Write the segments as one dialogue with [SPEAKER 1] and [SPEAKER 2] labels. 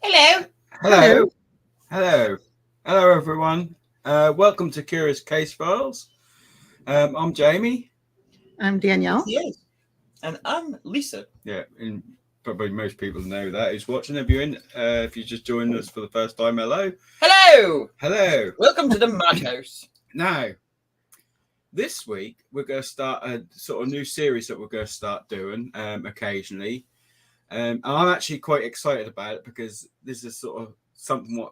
[SPEAKER 1] Hello.
[SPEAKER 2] Hello. Hello. Hello, everyone. Welcome to Curious Casefiles. I'm Jamie.
[SPEAKER 3] I'm Danielle.
[SPEAKER 1] Yes. And I'm Lisa.
[SPEAKER 2] Yeah, and probably most people know that who's watching. If you just joined us for the first time, hello.
[SPEAKER 1] Hello.
[SPEAKER 2] Hello.
[SPEAKER 1] Welcome to the madhouse.
[SPEAKER 2] Now, this week we're going to start a sort of new series that we're going to start doing occasionally. And I'm actually quite excited about it because this is sort of something what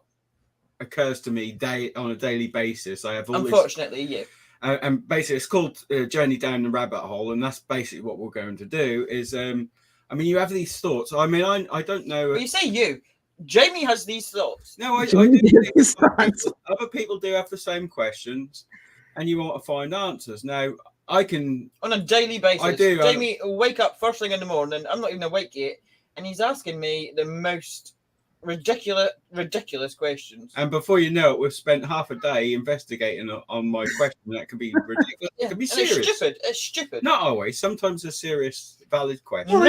[SPEAKER 2] occurs to me on a daily basis. I have always,
[SPEAKER 1] Unfortunately, yeah.
[SPEAKER 2] And basically it's called Journey Down the Rabbit Hole, and that's basically what we're going to do. Is you have these thoughts. I don't know.
[SPEAKER 1] But you say you. Jamie has these thoughts.
[SPEAKER 2] No, I do. Other people do have the same questions, and you want to find answers. Now, I can
[SPEAKER 1] on a daily basis.
[SPEAKER 2] I do.
[SPEAKER 1] Jamie will wake up first thing in the morning. I'm not even awake yet, and he's asking me the most ridiculous questions.
[SPEAKER 2] And before you know it, we've spent half a day investigating on my question. That could be ridiculous.
[SPEAKER 1] Yeah.
[SPEAKER 2] It could be serious.
[SPEAKER 1] It's stupid.
[SPEAKER 2] Not always. Sometimes a serious, valid question.
[SPEAKER 3] Well,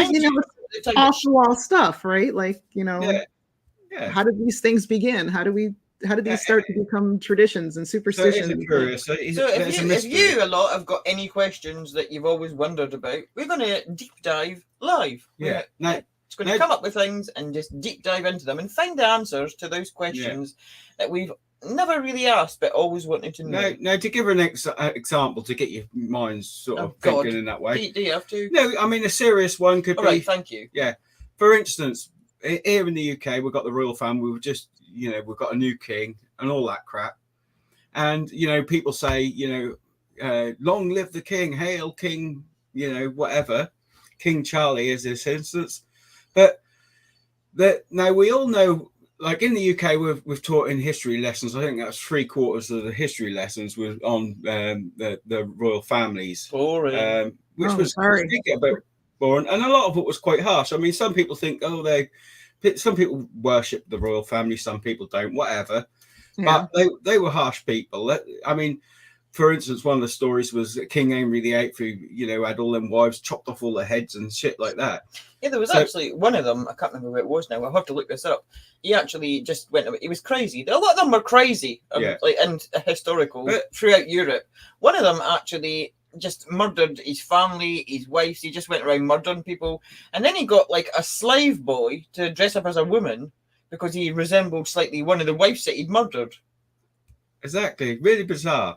[SPEAKER 3] off the wall stuff, right? Like,
[SPEAKER 2] Yeah.
[SPEAKER 3] How did these things begin? How did these start to become traditions and superstitions?
[SPEAKER 2] So curious.
[SPEAKER 1] So if you a lot have got any questions that you've always wondered about, we're going to deep dive live.
[SPEAKER 2] Yeah.
[SPEAKER 1] It's going to come up with things and just deep dive into them and find the answers to those questions that we've never really asked but always wanted to know.
[SPEAKER 2] Now, to give an example to get your minds sort of thinking in that way.
[SPEAKER 1] Do you have to?
[SPEAKER 2] No, I mean a serious one could be.
[SPEAKER 1] Right, thank you.
[SPEAKER 2] Yeah. For instance, here in the UK, we've got the royal family. We've just, we've got a new king and all that crap. And, people say, long live the king, hail King, whatever. King Charlie is this instance. But now we all know, like in the UK, we've taught in history lessons. I think that's 3/4 of the history lessons were on the royal families.
[SPEAKER 1] Boring.
[SPEAKER 2] Which was a bit boring, and a lot of it was quite harsh. I mean, some people think, some people worship the royal family, some people don't, whatever. Yeah. But they were harsh people. I mean, for instance, one of the stories was King Henry VIII, who, had all them wives, chopped off all their heads and shit like that.
[SPEAKER 1] Yeah, there was actually one of them, I can't remember where it was now, I'll have to look this up. He actually just went, he was crazy. A lot of them were crazy, and historical throughout Europe. One of them actually just murdered his family, his wives. He just went around murdering people. And then he got like a slave boy to dress up as a woman because he resembled slightly one of the wives that he'd murdered.
[SPEAKER 2] Exactly. Really bizarre.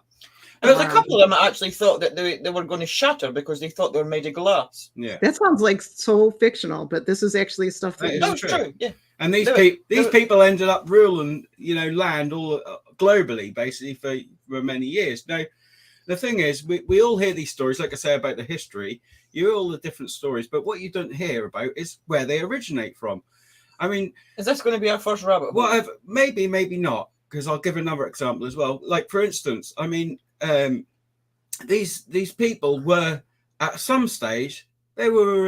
[SPEAKER 1] There's a couple of them actually thought that they were going to shatter because they thought they were made of glass.
[SPEAKER 2] Yeah,
[SPEAKER 3] that sounds like so fictional, but this is actually stuff that
[SPEAKER 2] is
[SPEAKER 1] true. Yeah,
[SPEAKER 2] and these people ended up ruling, land all globally, basically for many years. Now, the thing is, we all hear these stories, like I say about the history. You hear all the different stories, but what you don't hear about is where they originate from. I mean,
[SPEAKER 1] is this going to be our first rabbit hole?
[SPEAKER 2] Whatever, maybe not, because I'll give another example as well. Like for instance, I mean. These people were at some stage they were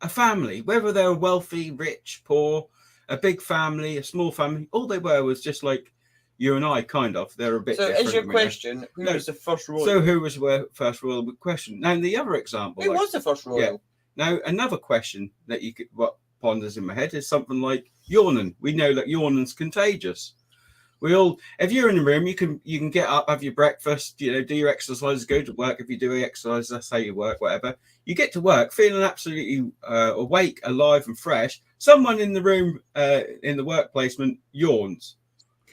[SPEAKER 2] a family, whether they were wealthy, rich, poor, a big family, a small family. All they were was just like you and I, kind of. They're a bit.
[SPEAKER 1] So,
[SPEAKER 2] different.
[SPEAKER 1] Is your question who was the first royal?
[SPEAKER 2] So, who was the first royal? Question. Now, the other example.
[SPEAKER 1] Who was the first royal?
[SPEAKER 2] Yeah. Now, another question that what ponders in my head is something like yawning. We know that yawning's contagious. If you're in the room, you can get up, have your breakfast, do your exercise, go to work. If you do exercise, that's how you work, whatever. You get to work feeling absolutely awake, alive, and fresh. Someone in the room, in the work placement, yawns,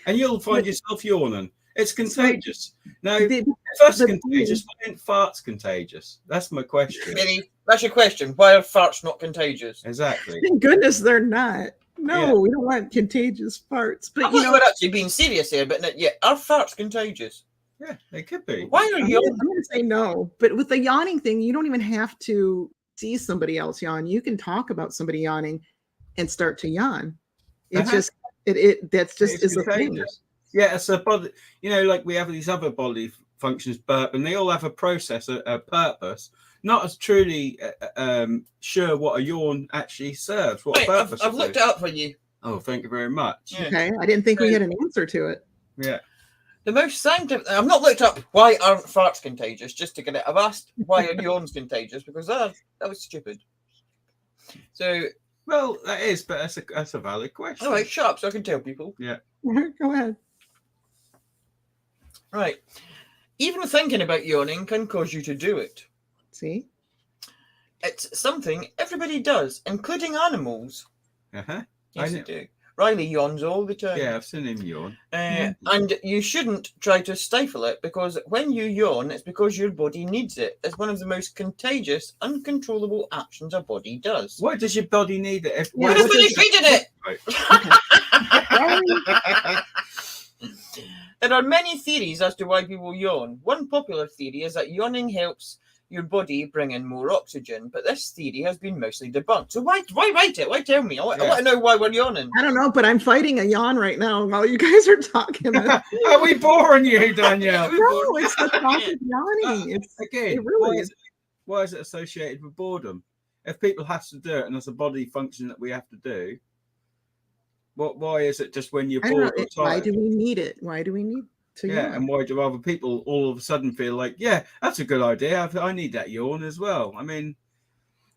[SPEAKER 2] and you'll find yourself yawning. It's contagious. Now, if that's contagious, why aren't farts contagious? That's my question.
[SPEAKER 1] Really? That's your question. Why are farts not contagious?
[SPEAKER 2] Exactly.
[SPEAKER 3] Thank goodness they're not. No, we don't want contagious farts. But
[SPEAKER 1] we're actually being serious here, but are farts contagious?
[SPEAKER 2] Yeah, they could be.
[SPEAKER 1] Why are you?
[SPEAKER 3] I'm going to say no. But with the yawning thing, you don't even have to see somebody else yawn. You can talk about somebody yawning and start to yawn. It's just is a thing.
[SPEAKER 2] Yeah, it's a body. Like we have these other body functions, burp, and they all have a process, a purpose. Not as truly sure what a yawn actually serves. What purpose?
[SPEAKER 1] I've looked it up for you.
[SPEAKER 2] Oh, thank you very much.
[SPEAKER 1] Yeah.
[SPEAKER 3] Okay, I didn't think we had an answer to it.
[SPEAKER 2] Yeah.
[SPEAKER 1] The most scientific. I've not looked up why aren't farts contagious. Just to get it, I've asked why are yawns contagious because that was stupid. So
[SPEAKER 2] Well, that is, but that's a valid question.
[SPEAKER 1] All right, shut up so I can tell people.
[SPEAKER 2] Yeah.
[SPEAKER 3] Go ahead.
[SPEAKER 1] Right. Even thinking about yawning can cause you to do it.
[SPEAKER 3] See?
[SPEAKER 1] It's something everybody does, including animals.
[SPEAKER 2] Uh-huh.
[SPEAKER 1] Yes, they do. Riley yawns all the time.
[SPEAKER 2] Yeah, I've seen him yawn.
[SPEAKER 1] And you shouldn't try to stifle it, because when you yawn, it's because your body needs it. It's one of the most contagious, uncontrollable actions our body does.
[SPEAKER 2] Why does your body need it?
[SPEAKER 1] Because when you feeding it!
[SPEAKER 2] Right.
[SPEAKER 1] There are many theories as to why people yawn. One popular theory is that yawning helps your body bring in more oxygen, but this theory has been mostly debunked. So why write it? Why tell me? I want to know why we're yawning.
[SPEAKER 3] I don't know, but I'm fighting a yawn right now while you guys are talking.
[SPEAKER 2] Are we boring you, Danielle?
[SPEAKER 3] No, it's the thought of yawning.
[SPEAKER 2] Again, really why is it associated with boredom? If people have to do it and there's a body function that we have to do, why is it just when you're bored or tired?
[SPEAKER 3] Why do we need it? Why do we need to yawn?
[SPEAKER 2] And why do other people all of a sudden feel like, yeah, that's a good idea. I need that yawn as well. I mean,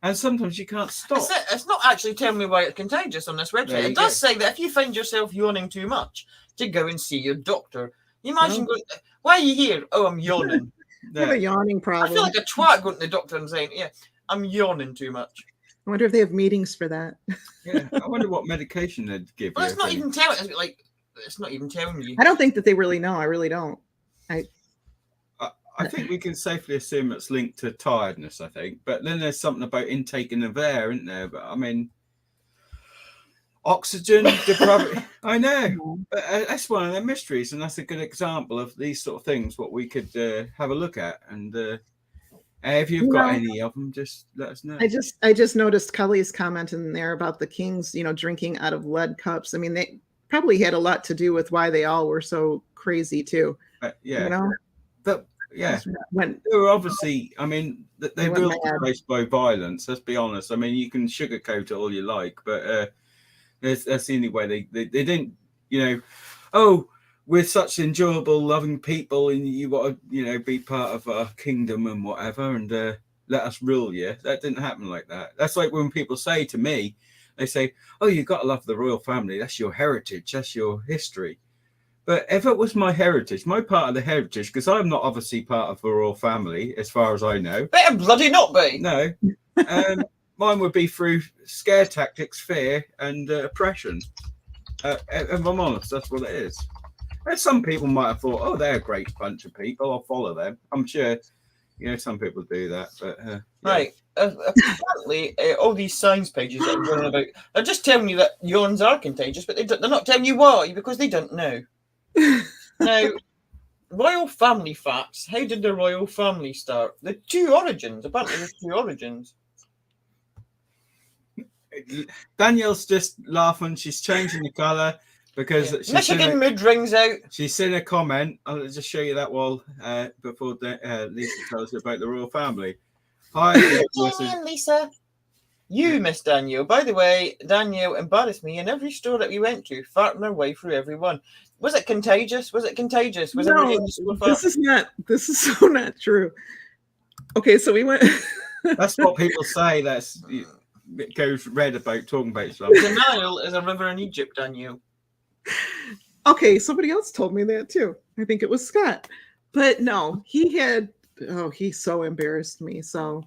[SPEAKER 2] and sometimes you can't stop.
[SPEAKER 1] It's not actually telling me why it's contagious on this website. It does say that if you find yourself yawning too much, to go and see your doctor. You imagine going, why are you here? Oh, I'm yawning.
[SPEAKER 3] I have a yawning problem.
[SPEAKER 1] I feel like a twat going to the doctor and saying, yeah, I'm yawning too much.
[SPEAKER 3] I wonder if they have meetings for that.
[SPEAKER 2] Yeah, I wonder what medication they'd give you.
[SPEAKER 1] Well, it's not even telling. It's not even telling you.
[SPEAKER 3] I don't think that they really know. I really don't.
[SPEAKER 2] I think we can safely assume it's linked to tiredness, I think. But then there's something about intaking of air, isn't there? But I mean, oxygen deprivation. I know. But that's one of the mysteries. And that's a good example of these sort of things, what we could have a look at. And if you've got any of them, just let us know.
[SPEAKER 3] I just noticed Kelly's comment in there about the kings, drinking out of lead cups. I mean, they probably had a lot to do with why they all were so crazy too.
[SPEAKER 2] But yeah,
[SPEAKER 3] when
[SPEAKER 2] they were obviously, I mean, they built the place by violence. Let's be honest. I mean, you can sugarcoat it all you like, but that's the only way they didn't, we're such enjoyable, loving people, and you want to, be part of our kingdom and whatever, and let us rule you. That didn't happen like that. That's like when people say to me, they say, "Oh, you've got to love the royal family. That's your heritage. That's your history." But if it was my heritage, my part of the heritage, because I'm not obviously part of the royal family, as far as I know.
[SPEAKER 1] Better bloody not be.
[SPEAKER 2] No. Mine would be through scare tactics, fear, and oppression. If I'm honest, that's what it is. And some people might have thought, "Oh, they're a great bunch of people. I'll follow them." I'm sure, some people do that. But
[SPEAKER 1] right. Apparently, all these science pages that I'm going about are just telling you that yawns are contagious, but they're not telling you why, because they don't know. Now, royal family facts. How did the royal family start? The two origins. Apparently, there's two origins.
[SPEAKER 2] Danielle's just laughing. She's changing the colour because she's
[SPEAKER 1] Michigan mood rings out.
[SPEAKER 2] She's seen a comment. I'll just show you that wall before Lisa tells you about the royal family. Hi,
[SPEAKER 1] Lisa. You, Miss Danielle. By the way, Danielle embarrassed me in every store that we went to, farting her way through everyone. Was it contagious? Was
[SPEAKER 3] no, this is so not true. Okay, so we went.
[SPEAKER 2] That's what people say. It goes red about talking about stuff.
[SPEAKER 1] The Nile is a river in Egypt, Danielle.
[SPEAKER 3] Okay, somebody else told me that too. I think it was Scott. But no, he so embarrassed me. So,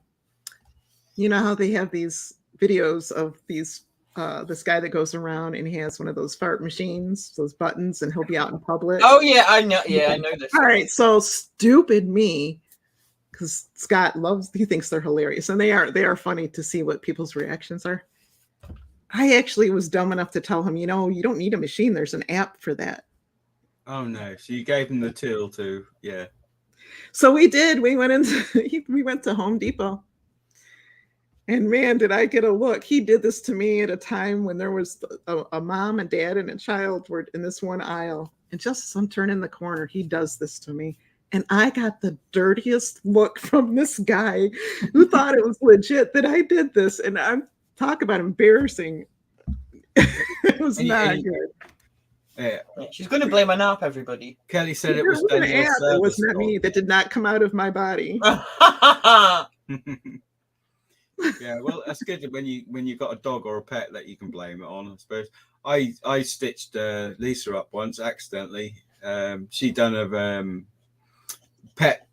[SPEAKER 3] you know how they have these videos of this guy that goes around and he has one of those fart machines, those buttons, and he'll be out in public.
[SPEAKER 1] Oh yeah, I know. Yeah, I know this.
[SPEAKER 3] All right, so stupid me, because Scott he thinks they're hilarious, and they are funny to see what people's reactions are. I actually was dumb enough to tell him, you don't need a machine. There's an app for that.
[SPEAKER 2] Oh no! So you gave him the tool to, yeah. So
[SPEAKER 3] we did. We went to Home Depot. And man, did I get a look. He did this to me at a time when there was a mom and dad and a child were in this one aisle. And just as I'm turning the corner, he does this to me. And I got the dirtiest look from this guy who thought it was legit that I did this. And I'm talk about embarrassing. It was not good.
[SPEAKER 2] Yeah.
[SPEAKER 1] She's going to blame an app, everybody.
[SPEAKER 2] Kelly said it was Danielle's.
[SPEAKER 3] It was not me. That did not come out of my body.
[SPEAKER 2] Yeah, well, that's good when you got a dog or a pet that you can blame it on. I suppose I stitched Lisa up once accidentally. She done a pet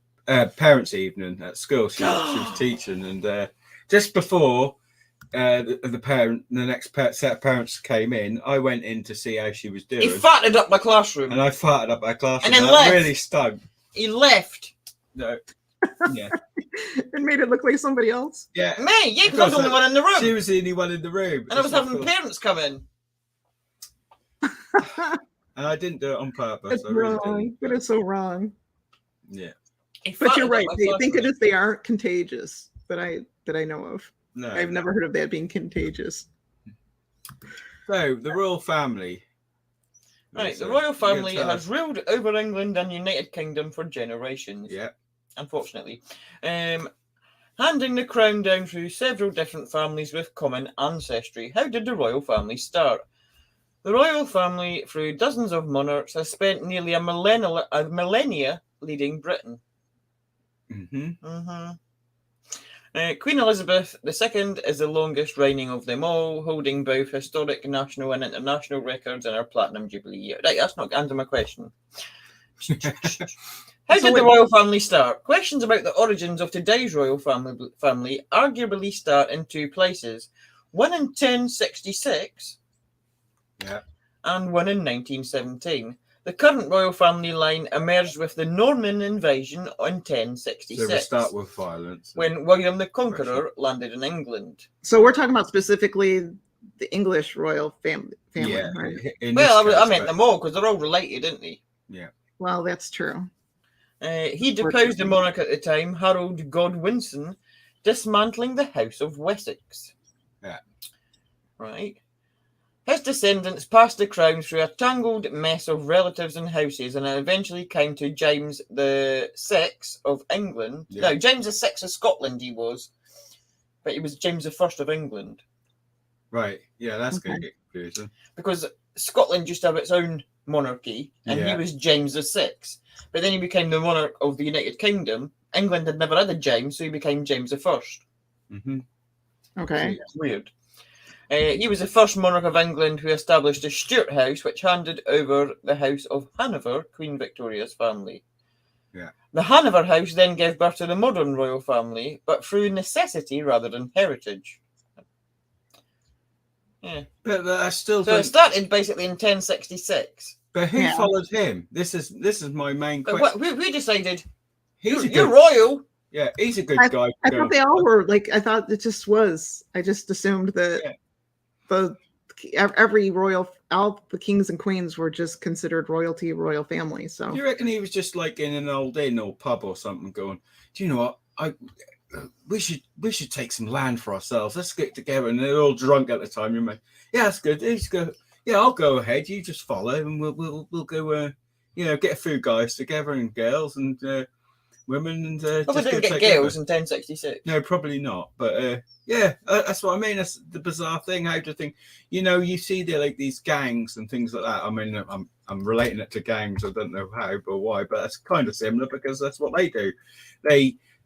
[SPEAKER 2] parents' evening at school. She was teaching, and just before the next set of parents came in, I went in to see how she was doing.
[SPEAKER 1] He farted up my classroom.
[SPEAKER 2] And I farted up my classroom.
[SPEAKER 1] And then left.
[SPEAKER 2] Really stunk.
[SPEAKER 1] He left.
[SPEAKER 2] No. Yeah.
[SPEAKER 3] And made it look like somebody else.
[SPEAKER 2] Yeah.
[SPEAKER 1] Me, yeah, because I was the only one in the room.
[SPEAKER 2] She was the only one in the room.
[SPEAKER 1] And I was having parents come in.
[SPEAKER 2] And I didn't do it on purpose.
[SPEAKER 3] It's wrong. It is so wrong.
[SPEAKER 2] Yeah.
[SPEAKER 3] But you're right. Thank goodness they aren't contagious that I know of.
[SPEAKER 2] No.
[SPEAKER 3] I've never heard of that being contagious.
[SPEAKER 2] So the royal family.
[SPEAKER 1] Right, the royal family has ruled over England and United Kingdom for generations.
[SPEAKER 2] Yeah.
[SPEAKER 1] Unfortunately. Handing the crown down through several different families with common ancestry. How did the royal family start? The royal family, through dozens of monarchs, has spent nearly a millennia leading Britain. Queen Elizabeth II is the longest reigning of them all, holding both historic national and international records in her Platinum Jubilee year. Right, that's not answer my question. How did the royal family start? Questions about the origins of today's royal family arguably start in two places. One in 1066 and one in 1917. The current royal family line emerged with the Norman invasion in 1066.
[SPEAKER 2] So we start with violence.
[SPEAKER 1] When William the Conqueror landed in England.
[SPEAKER 3] So we're talking about specifically the English royal family.
[SPEAKER 2] Yeah.
[SPEAKER 3] Right?
[SPEAKER 1] Well, I meant them all because they're all related, aren't they?
[SPEAKER 2] Yeah.
[SPEAKER 3] Well, that's true.
[SPEAKER 1] He deposed the monarch at the time, Harold Godwinson, dismantling the House of Wessex.
[SPEAKER 2] Yeah.
[SPEAKER 1] Right. His descendants passed the crown through a tangled mess of relatives and houses, and eventually came to James the Sixth of England. Yeah. No, James the Sixth of Scotland he was, but he was James the First of England.
[SPEAKER 2] Right. Yeah, that's going to get confusing.
[SPEAKER 1] Because Scotland used to have its own monarchy, and he was James the Sixth. But then he became the monarch of the United Kingdom. England had never had a James, so he became James the First.
[SPEAKER 3] Okay.
[SPEAKER 1] So it's weird. He was the first monarch of England who established the Stuart House, which handed over the House of Hanover, Queen Victoria's family.
[SPEAKER 2] Yeah.
[SPEAKER 1] The Hanover House then gave birth to the modern royal family, but through necessity rather than heritage. Yeah.
[SPEAKER 2] But I still
[SPEAKER 1] So it started basically in 1066.
[SPEAKER 2] But who followed him? This is my main question.
[SPEAKER 1] We decided
[SPEAKER 2] you're
[SPEAKER 1] royal.
[SPEAKER 2] Yeah, he's a good guy.
[SPEAKER 3] I thought they all were like. I thought it just was. I just assumed that every royal, all the kings and queens were just considered royalty, royal family. So
[SPEAKER 2] do you reckon he was just like in an old inn or pub or something, going, "Do you know what? We should take some land for ourselves. Let's get together." And they're all drunk at the time. You're like, "Yeah, that's good. Let's go. Yeah, I'll go ahead. You just follow, and we'll go. Get a few guys together and girls and women and
[SPEAKER 1] we didn't get girls in 1066.
[SPEAKER 2] No, probably not. But that's what I mean. That's the bizarre thing. How to think, you see these gangs and things like that. I mean, I'm relating it to gangs. I don't know how or why, but that's kind of similar because that's what they do.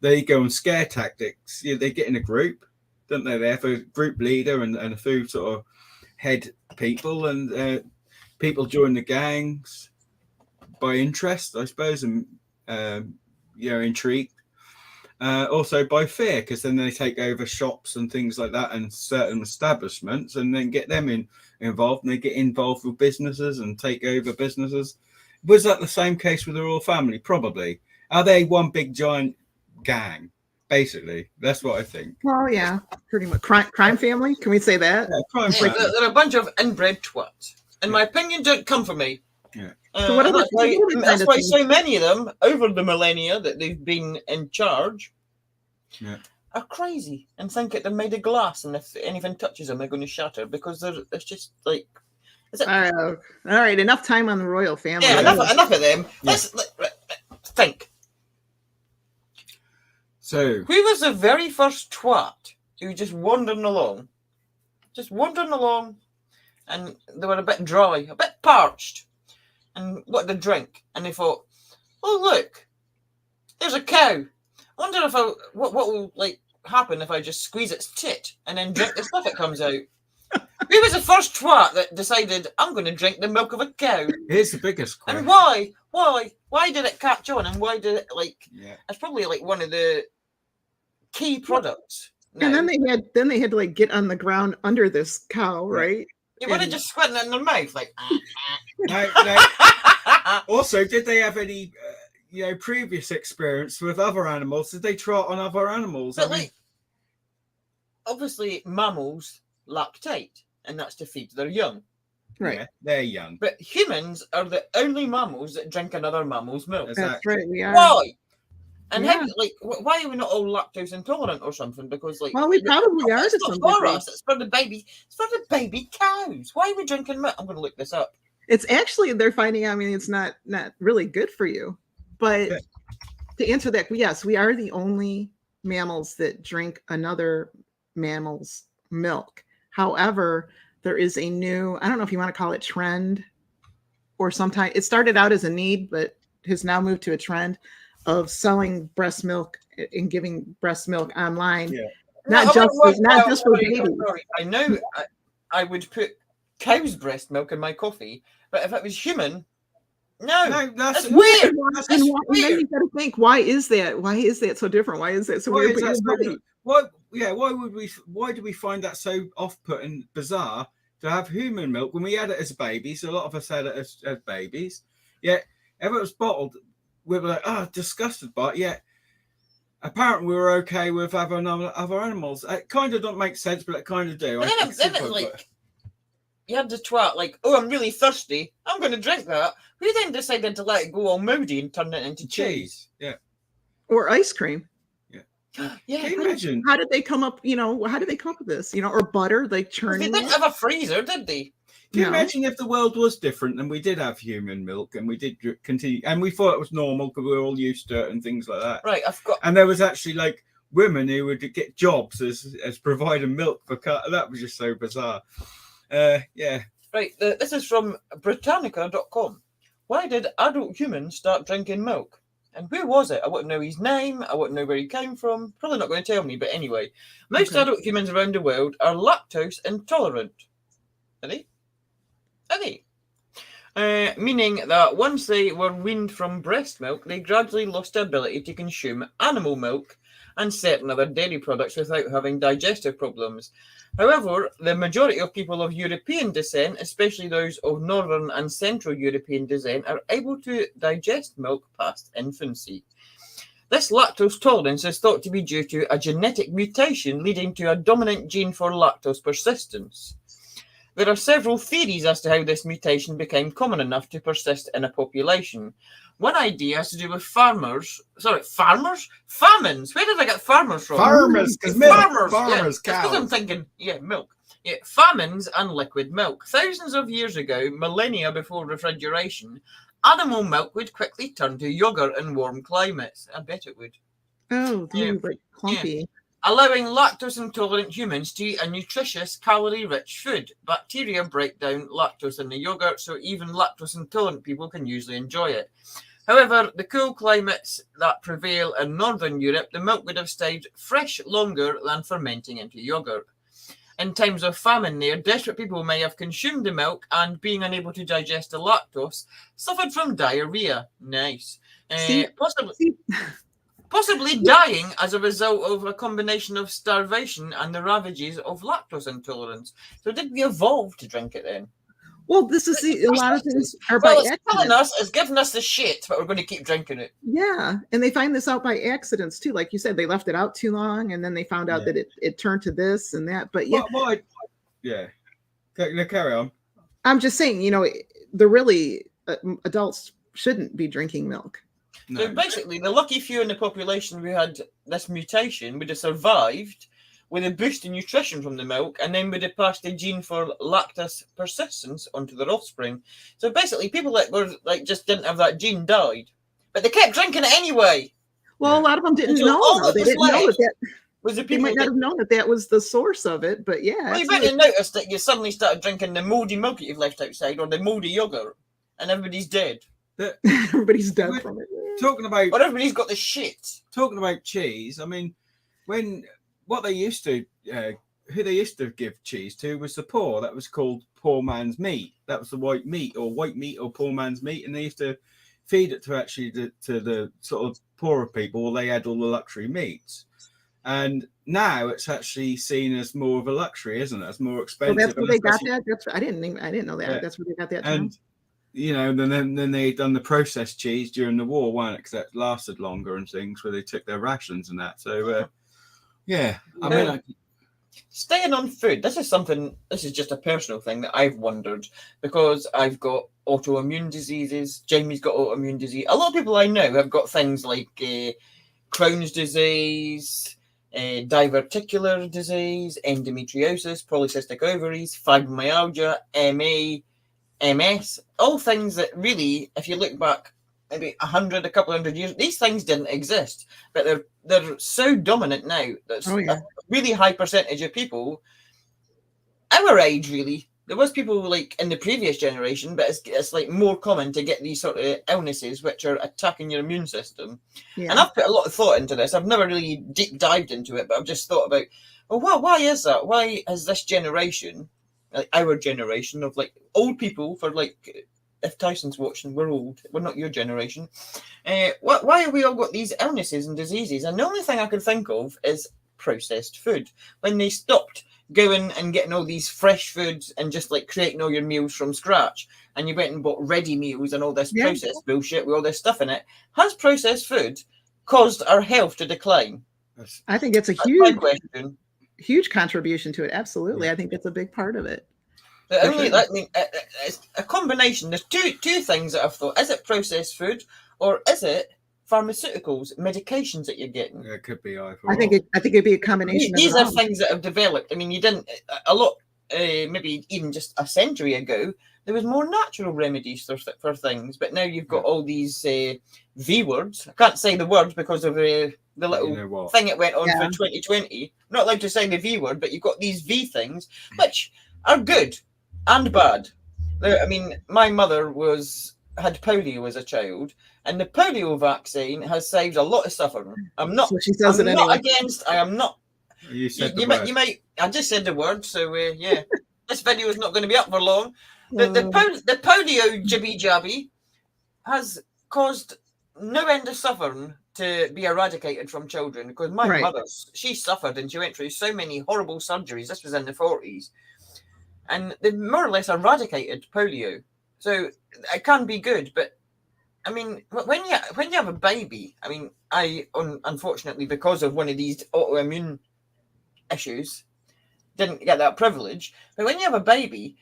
[SPEAKER 2] They go on scare tactics. They get in a group, don't they? They have a group leader and a few sort of head people, and people join the gangs by interest, I suppose, and intrigued. Also by fear, because then they take over shops and things like that and certain establishments, and then get them involved, and they get involved with businesses and take over businesses. Was that the same case with the royal family? Probably. Are they one big giant gang? Basically, that's what I think.
[SPEAKER 3] Well, yeah, pretty much. Crime family? Can we say that?
[SPEAKER 2] Yeah, crime family.
[SPEAKER 1] They're a bunch of inbred twats. In my opinion, don't come for me.
[SPEAKER 2] Yeah.
[SPEAKER 3] So
[SPEAKER 1] that's why so many of them, over the millennia that they've been in charge, are crazy and think they're made of glass, and if anything touches them, they're going to shatter because it's just like.
[SPEAKER 3] All right, enough time on the royal family.
[SPEAKER 1] Yeah, enough of them. Yeah. Let's think.
[SPEAKER 2] So,
[SPEAKER 1] who was the very first twat who just wandering along, and they were a bit dry, a bit parched, and wanted a drink, and they thought, "Oh look, there's a cow. I wonder if what will happen if I just squeeze its tit and then drink the stuff it comes out? Who was the first twat that decided, I'm going to drink the milk of a cow?
[SPEAKER 2] Here's the biggest question.
[SPEAKER 1] And why? Why did it catch on? And why did it, it's probably like one of the key products.
[SPEAKER 3] And then they had to like get on the ground under this cow, right?
[SPEAKER 1] You would have just squinting it in their mouth, like.
[SPEAKER 2] No. Also, did they have any, previous experience with other animals? Did they trot on other animals?
[SPEAKER 1] But obviously, mammals lactate, and that's to feed their young.
[SPEAKER 3] Right.
[SPEAKER 2] Yeah, they're young.
[SPEAKER 1] But humans are the only mammals that drink another mammal's milk.
[SPEAKER 3] That's right. We are.
[SPEAKER 1] Why? And why are we not all lactose intolerant or something? Because
[SPEAKER 3] well, we probably are to some degree.
[SPEAKER 1] It's for the baby. It's for the baby cows. Why are we drinking milk? I'm going to look this up.
[SPEAKER 3] It's actually they're finding. I mean, it's not really good for you. But to answer that, yes, we are the only mammals that drink another mammal's milk. However, there is a new, I don't know if you want to call it trend, or sometime it started out as a need, but has now moved to a trend of selling breast milk and giving breast milk online.
[SPEAKER 2] Yeah.
[SPEAKER 3] Not just for babies.
[SPEAKER 1] I know I would put cow's breast milk in my coffee, but if it was human, no, that's weird.
[SPEAKER 3] Then you got to think, why is that? Why is that so different? Why is that so weird?
[SPEAKER 2] Why do we find that so off-putting, bizarre to have human milk when we had it as babies? A lot of us had it as babies. Yet, if it was bottled, we were like, disgusted by it. Yet, apparently, we were okay with other animals. It kind of don't make sense, but it kind of do.
[SPEAKER 1] You had the twat like, I'm really thirsty. I'm going to drink that. Who then decided to let it go all moody and turn it into cheese?
[SPEAKER 2] Yeah.
[SPEAKER 3] Or ice cream.
[SPEAKER 1] Yeah.
[SPEAKER 2] Can you imagine?
[SPEAKER 3] How did they come up? How did they come up with this? Or butter, like churning.
[SPEAKER 1] They didn't have a freezer, did they?
[SPEAKER 2] Can you imagine if the world was different and we did have human milk and we did continue and we thought it was normal because we were all used to it and things like that?
[SPEAKER 1] Right,
[SPEAKER 2] And there was actually like women who would get jobs as providing milk for that was just so bizarre. Yeah.
[SPEAKER 1] Right, this is from Britannica.com. Why did adult humans start drinking milk? And who was it? I wouldn't know his name. I wouldn't know where he came from. Probably not going to tell me, but anyway. Most adult humans around the world are lactose intolerant. Are they? Meaning that once they were weaned from breast milk, they gradually lost the ability to consume animal milk and certain other dairy products without having digestive problems. However, the majority of people of European descent, especially those of Northern and Central European descent, are able to digest milk past infancy. This lactose tolerance is thought to be due to a genetic mutation leading to a dominant gene for lactose persistence. There are several theories as to how this mutation became common enough to persist in a population. One idea has to do with famines. Where did I get farmers from?
[SPEAKER 2] Farmers,
[SPEAKER 1] cows.
[SPEAKER 2] Because
[SPEAKER 1] I'm thinking, milk. Yeah, famines and liquid milk. Thousands of years ago, millennia before refrigeration, animal milk would quickly turn to yogurt in warm climates. I bet it would.
[SPEAKER 3] Oh, like clumpy.
[SPEAKER 1] Yeah. Allowing lactose-intolerant humans to eat a nutritious, calorie-rich food. Bacteria break down lactose in the yogurt, so even lactose-intolerant people can usually enjoy it. However, the cool climates that prevail in Northern Europe, the milk would have stayed fresh longer than fermenting into yogurt. In times of famine there, desperate people may have consumed the milk and, being unable to digest the lactose, suffered from diarrhea. Nice. Possibly dying as a result of a combination of starvation and the ravages of lactose intolerance. So did we evolve to drink it then?
[SPEAKER 3] Well, this is a lot of things are by accident.
[SPEAKER 1] It's giving us the shit, but we're going to keep drinking it.
[SPEAKER 3] Yeah, and they find this out by accidents too. Like you said, they left it out too long, and then they found out that it turned to this and that. But
[SPEAKER 2] carry on.
[SPEAKER 3] I'm just saying, the really adults shouldn't be drinking milk.
[SPEAKER 1] No. So basically, the lucky few in the population who had this mutation would have survived with a boost in nutrition from the milk, and then would have passed the gene for lactose persistence onto their offspring. So basically, people that were just didn't have that gene died, but they kept drinking it anyway.
[SPEAKER 3] Well, a lot of them didn't know. They didn't know that. They might not have known that was the source of it, but yeah.
[SPEAKER 1] Well, you better notice that you suddenly started drinking the mouldy milk that you've left outside, or the mouldy yogurt, and everybody's dead.
[SPEAKER 3] Everybody's dead from it.
[SPEAKER 2] Talking about,
[SPEAKER 1] or everybody's got the shit.
[SPEAKER 2] Talking about cheese, I mean, when what they used to, who they used to give cheese to was the poor. That was called poor man's meat. That was the white meat or poor man's meat, and they used to feed it to actually to the sort of poorer people. They had all the luxury meats, and now it's actually seen as more of a luxury, isn't it? It's more expensive.
[SPEAKER 3] Well, that's where they got that. I didn't know that.
[SPEAKER 2] Yeah.
[SPEAKER 3] That's where they got that.
[SPEAKER 2] And then they done the processed cheese during the war, weren't it? Because that lasted longer and things, where they took their rations and that. So yeah, I mean.
[SPEAKER 1] Staying on food, this is just a personal thing that I've wondered, because I've got autoimmune diseases. Jamie's got autoimmune disease. A lot of people I know have got things like Crohn's disease, diverticular disease, endometriosis, polycystic ovaries, fibromyalgia, MA, MS, all things that really, if you look back maybe a couple hundred years, these things didn't exist, but they're so dominant now. That's a really high percentage of people our age, really. There was people like in the previous generation, but it's like more common to get these sort of illnesses which are attacking your immune system. Yeah. And I've put a lot of thought into this. I've never really deep dived into it, but I've just thought about, well, why is that? Why has this generation, like our generation of like old people, for like, if Tyson's watching, we're old. We're not your generation. Why have we all got these illnesses and diseases? And the only thing I can think of is processed food. When they stopped going and getting all these fresh foods and just like creating all your meals from scratch, and you went and bought ready meals and all this processed bullshit with all this stuff in it, has processed food caused our health to decline?
[SPEAKER 3] I think it's a huge contribution to it. Absolutely. I think it's a big part of it.
[SPEAKER 1] It's a combination. There's two things that I've thought. Is it processed food, or is it pharmaceuticals, medications that you're getting?
[SPEAKER 2] Yeah, it could be either.
[SPEAKER 3] I think it'd be a combination.
[SPEAKER 1] These are things that have developed. I mean, you didn't a lot, maybe even just a century ago, there was more natural remedies for things, but now you've got all these V words. I can't say the word because of the little thing it went on for 2020. Not allowed to say the V word, but you've got these V things, which are good and bad. I mean, my mother had polio as a child, and the polio vaccine has saved a lot of suffering. I'm not against. I am not.
[SPEAKER 2] You said the word.
[SPEAKER 1] You might. I just said the word. So yeah, this video is not going to be up for long. The polio jibby jabby has caused no end of suffering to be eradicated from children, because my mother, she suffered and she went through so many horrible surgeries. This was in the 40s. And they more or less eradicated polio. So it can be good, but I mean, when you have a baby, I mean, I unfortunately, because of one of these autoimmune issues, didn't get that privilege. But when you have a baby,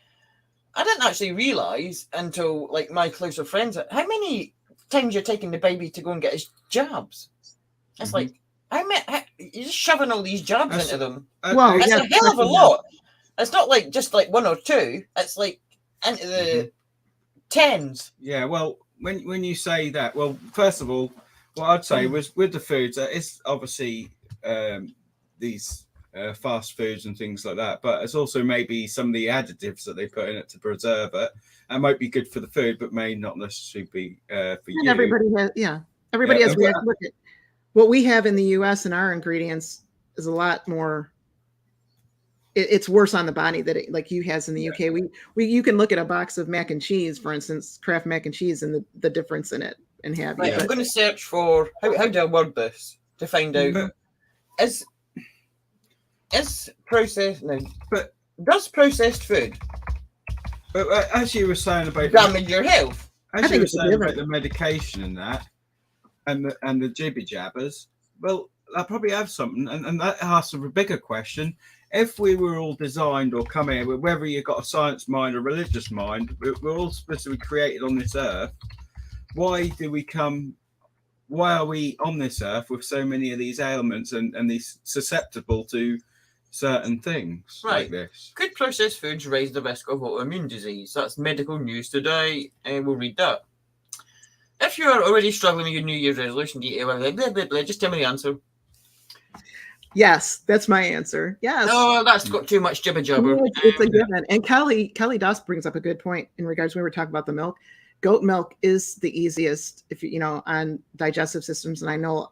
[SPEAKER 1] I didn't actually realise until like my closer friends how many times you're taking the baby to go and get his jabs. It's like, you're just shoving all these jabs into them.
[SPEAKER 3] Well,
[SPEAKER 1] it's a hell of a lot. It's not like just like one or two. It's like into the tens.
[SPEAKER 2] Yeah, well, when you say that, well, first of all, what I'd say was with the foods, it's obviously these fast foods and things like that, but it's also maybe some of the additives that they put in it to preserve it. It might be good for the food, but may not necessarily be for you.
[SPEAKER 3] And everybody has look at what we have in the U.S. and our ingredients is a lot more. It's worse on the body than like you has in the UK. You can look at a box of mac and cheese, for instance, Kraft mac and cheese, and the difference in it, and have.
[SPEAKER 1] Right, I'm going to search for how do I word this to find out is processed. No, but does processed food?
[SPEAKER 2] But as you were saying about
[SPEAKER 1] damage your health,
[SPEAKER 2] as you were saying about the medication and that, and the jibby jabbers, well, I probably have something, and that asks a bigger question. If we were all designed or come here, whether you've got a science mind or religious mind, we're all supposed to be created on this earth. Why are we on this earth with so many of these ailments and these susceptible to certain things like this?
[SPEAKER 1] Could processed foods raise the risk of autoimmune disease? That's medical news today, and we'll read that. If you are already struggling with your New Year's resolution, just tell me the answer.
[SPEAKER 3] Yes, that's my answer. Yes.
[SPEAKER 1] Oh, that's got too much jibber jabber.
[SPEAKER 3] It's a given. And Kelly Doss brings up a good point in regards when we were talking about the milk. Goat milk is the easiest, if you know, on digestive systems. And I know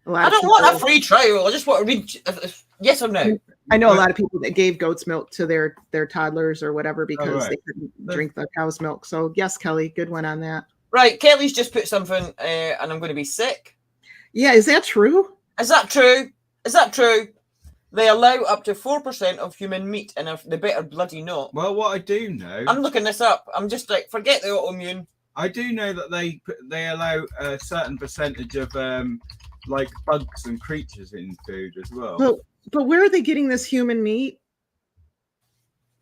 [SPEAKER 1] I don't want a free trial. I just want to read yes or no.
[SPEAKER 3] I know a lot of people that gave goat's milk to their toddlers or whatever because they couldn't drink the cow's milk. So yes, Kelly, good one on that.
[SPEAKER 1] Right, Kelly's just put something, and I'm going to be sick.
[SPEAKER 3] Yeah, is that true?
[SPEAKER 1] Is that true? Is that true? They allow up to 4% of human meat, and they better bloody not.
[SPEAKER 2] Well, what I do know,
[SPEAKER 1] I'm looking this up. I'm just like, forget the autoimmune.
[SPEAKER 2] I do know that they allow a certain percentage of like bugs and creatures in food as well.
[SPEAKER 3] But where are they getting this human meat?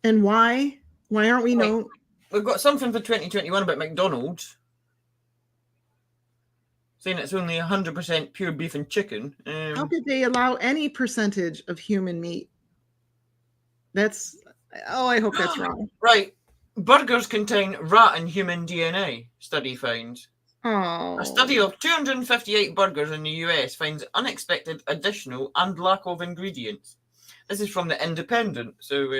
[SPEAKER 3] And why? Why aren't we know?
[SPEAKER 1] We've got something for 2021 about McDonald's saying it's only 100% pure beef and chicken.
[SPEAKER 3] How could they allow any percentage of human meat? I hope that's wrong.
[SPEAKER 1] Right. Burgers contain rat and human DNA, study finds.
[SPEAKER 3] Oh.
[SPEAKER 1] A study of 258 burgers in the US finds unexpected additional and lack of ingredients. This is from The Independent. So,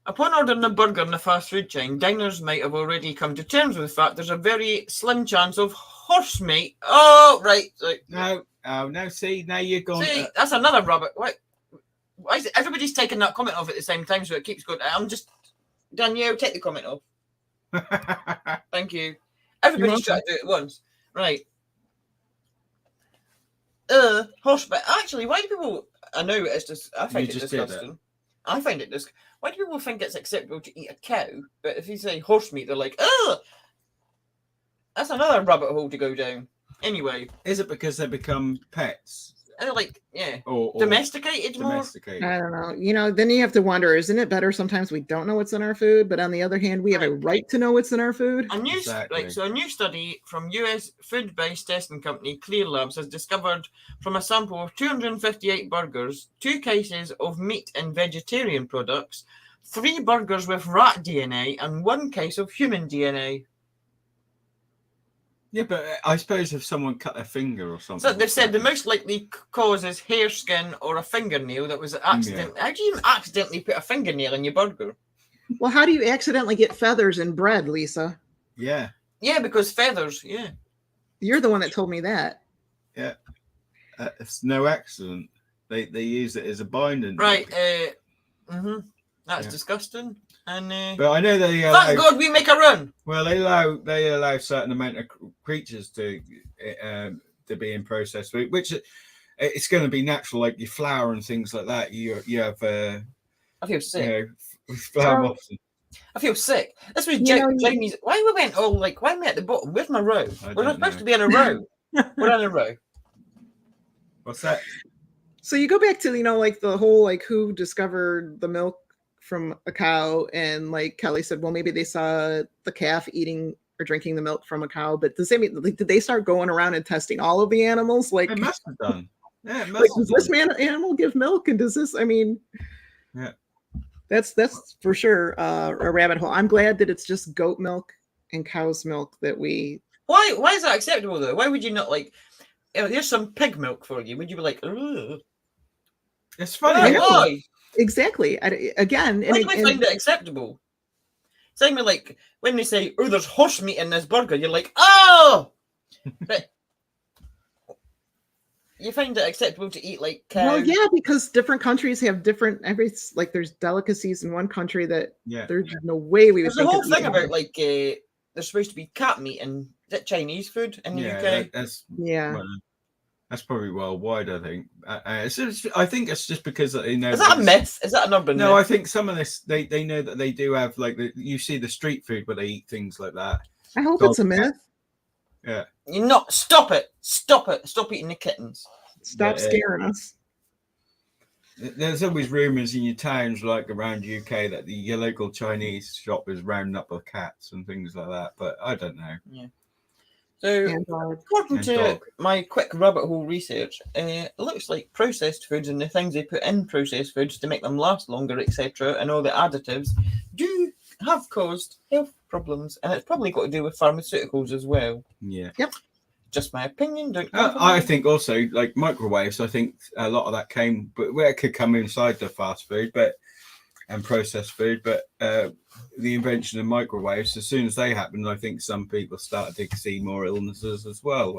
[SPEAKER 1] upon ordering a burger in the fast food chain, diners might have already come to terms with the fact there's a very slim chance of horse meat. Oh, right.
[SPEAKER 2] No, see, now you're going.
[SPEAKER 1] See, that's another rubbish. Why is it everybody's taking that comment off at the same time, so it keeps going? I'm just, Danielle, take the comment off. Thank you. Everybody's trying to do it at once. Right. Horse meat. Actually, why do people... I know it's just... I find it disgusting. I find it disgusting. Why do people think it's acceptable to eat a cow? But if you say horse meat, they're like, ugh! That's another rabbit hole to go down. Anyway.
[SPEAKER 2] Is it because they become pets?
[SPEAKER 1] Like, yeah.
[SPEAKER 2] Or
[SPEAKER 1] domesticated more?
[SPEAKER 3] I don't know. Then you have to wonder, isn't it better sometimes we don't know what's in our food, but on the other hand, we have a right to know what's in our food?
[SPEAKER 1] A new study from US food-based testing company Clear Labs has discovered from a sample of 258 burgers, 2 cases of meat and vegetarian products, 3 burgers with rat DNA, and 1 case of human DNA.
[SPEAKER 2] Yeah, but I suppose if someone cut a finger or something.
[SPEAKER 1] So they've said the most likely cause is hair, skin, or a fingernail that was accident. Yeah. How do you accidentally put a fingernail in your burger?
[SPEAKER 3] Well, how do you accidentally get feathers in bread, Lisa?
[SPEAKER 2] Yeah.
[SPEAKER 1] Yeah, because feathers, yeah.
[SPEAKER 3] You're the one that told me that.
[SPEAKER 2] Yeah. It's no accident. They use it as a binding.
[SPEAKER 1] Right. That's disgusting. And
[SPEAKER 2] but I know they.
[SPEAKER 1] Thank God we make a run.
[SPEAKER 2] Well, they allow a certain amount of creatures to be in processed food, which it's going to be natural, like your flour and things like that. You have. I
[SPEAKER 1] feel sick.
[SPEAKER 2] Flour
[SPEAKER 1] I feel sick. This was Jamie's. Why we went all like? Why am I at the bottom? Where's my row? We're not supposed to be in a row. We're in a row.
[SPEAKER 2] What's that?
[SPEAKER 3] So you go back to like the whole like who discovered the milk from a cow, and like Kelly said, well, maybe they saw the calf eating or drinking the milk from a cow, but does that mean did they start going around and testing all of the animals? Like
[SPEAKER 2] it must have done. Yeah, it must
[SPEAKER 3] like,
[SPEAKER 2] have
[SPEAKER 3] does
[SPEAKER 2] done.
[SPEAKER 3] this animal give milk, and does this? I mean,
[SPEAKER 2] yeah,
[SPEAKER 3] that's for sure a rabbit hole. I'm glad that it's just goat milk and cow's milk that we.
[SPEAKER 1] Why is that acceptable though? Why would you not like? Here's some pig milk for you. Would you be like, ugh?
[SPEAKER 2] It's funny.
[SPEAKER 1] Why?
[SPEAKER 3] Exactly. Again,
[SPEAKER 1] why do I find it acceptable? Same with like when they say, "Oh, there's horse meat in this burger," you're like, "Oh!" But you find it acceptable to eat like cow.
[SPEAKER 3] Well, yeah, because different countries have different there's delicacies in one country that there's no way we would.
[SPEAKER 1] There's the whole thing about like there's supposed to be cat meat and Chinese food in the UK.
[SPEAKER 2] That's probably worldwide, I think. I think it's just because they know.
[SPEAKER 1] Is that a myth? Is that an urban myth?
[SPEAKER 2] No, I think some of this, they know that they do have, like, you see the street food where they eat things like that.
[SPEAKER 3] I hope it's a myth.
[SPEAKER 2] Yeah.
[SPEAKER 1] You're not. Stop it. Stop it. Stop eating the kittens.
[SPEAKER 3] Stop scaring us.
[SPEAKER 2] There's always rumours in your towns, like around UK, that your local Chinese shop is rounding up with cats and things like that. But I don't know.
[SPEAKER 1] Yeah. So, according to my quick rabbit hole research, it looks like processed foods and the things they put in processed foods to make them last longer, etc., and all the additives do have caused health problems, and it's probably got to do with pharmaceuticals as well.
[SPEAKER 2] Yeah.
[SPEAKER 3] Yep.
[SPEAKER 1] Just my opinion. Don't.
[SPEAKER 2] I think also like microwaves. I think a lot of that came, but where it could come inside the fast food, and processed food, but the invention of microwaves, as soon as they happened, I think some people started to see more illnesses as well.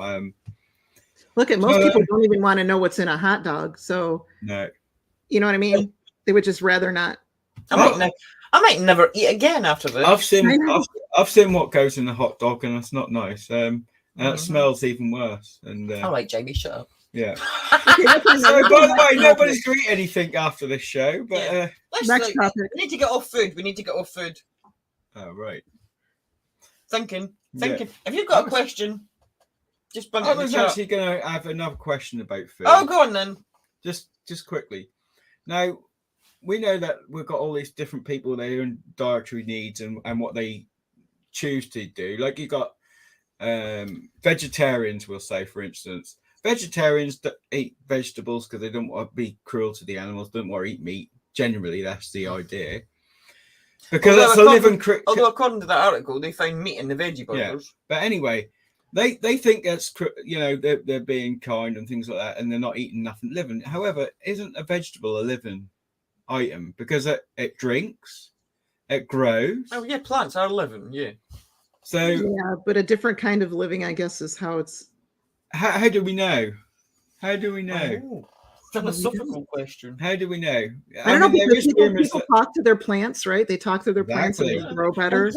[SPEAKER 3] Look at most people don't even want to know what's in a hot dog. So
[SPEAKER 2] no,
[SPEAKER 3] you know what I mean? They would just rather not.
[SPEAKER 1] I might never eat again after this.
[SPEAKER 2] I've seen what goes in a hot dog, and it's not nice. And it smells even worse. And
[SPEAKER 1] all right, Jamie, shut up.
[SPEAKER 2] Yeah. So, by the way, nobody's going to eat anything after this show. But
[SPEAKER 3] next topic.
[SPEAKER 1] We need to get off food.
[SPEAKER 2] Oh, right.
[SPEAKER 1] Thinking. If you've got a question, just bring it in the chat.
[SPEAKER 2] I was actually going to have another question about food.
[SPEAKER 1] Oh, go on then.
[SPEAKER 2] Just quickly. Now, we know that we've got all these different people, their own dietary needs and what they choose to do. Like you got vegetarians, we'll say, for instance. Vegetarians that eat vegetables because they don't want to be cruel to the animals, don't want to eat meat. Generally, that's the idea. Because that's a living creature.
[SPEAKER 1] Although, according to that article, they found meat in the veggie burgers.
[SPEAKER 2] Yeah. But anyway, they think that's, they're being kind and things like that, and they're not eating nothing living. However, isn't a vegetable a living item? Because it drinks, it grows.
[SPEAKER 1] Oh yeah, plants are living. Yeah.
[SPEAKER 2] So
[SPEAKER 3] yeah, but a different kind of living, I guess, is how it's.
[SPEAKER 2] How do we know? How do we know?
[SPEAKER 1] Oh, philosophical question.
[SPEAKER 2] How do we know?
[SPEAKER 3] I don't know, because people talk to their plants, right? They talk to their plants and they grow better.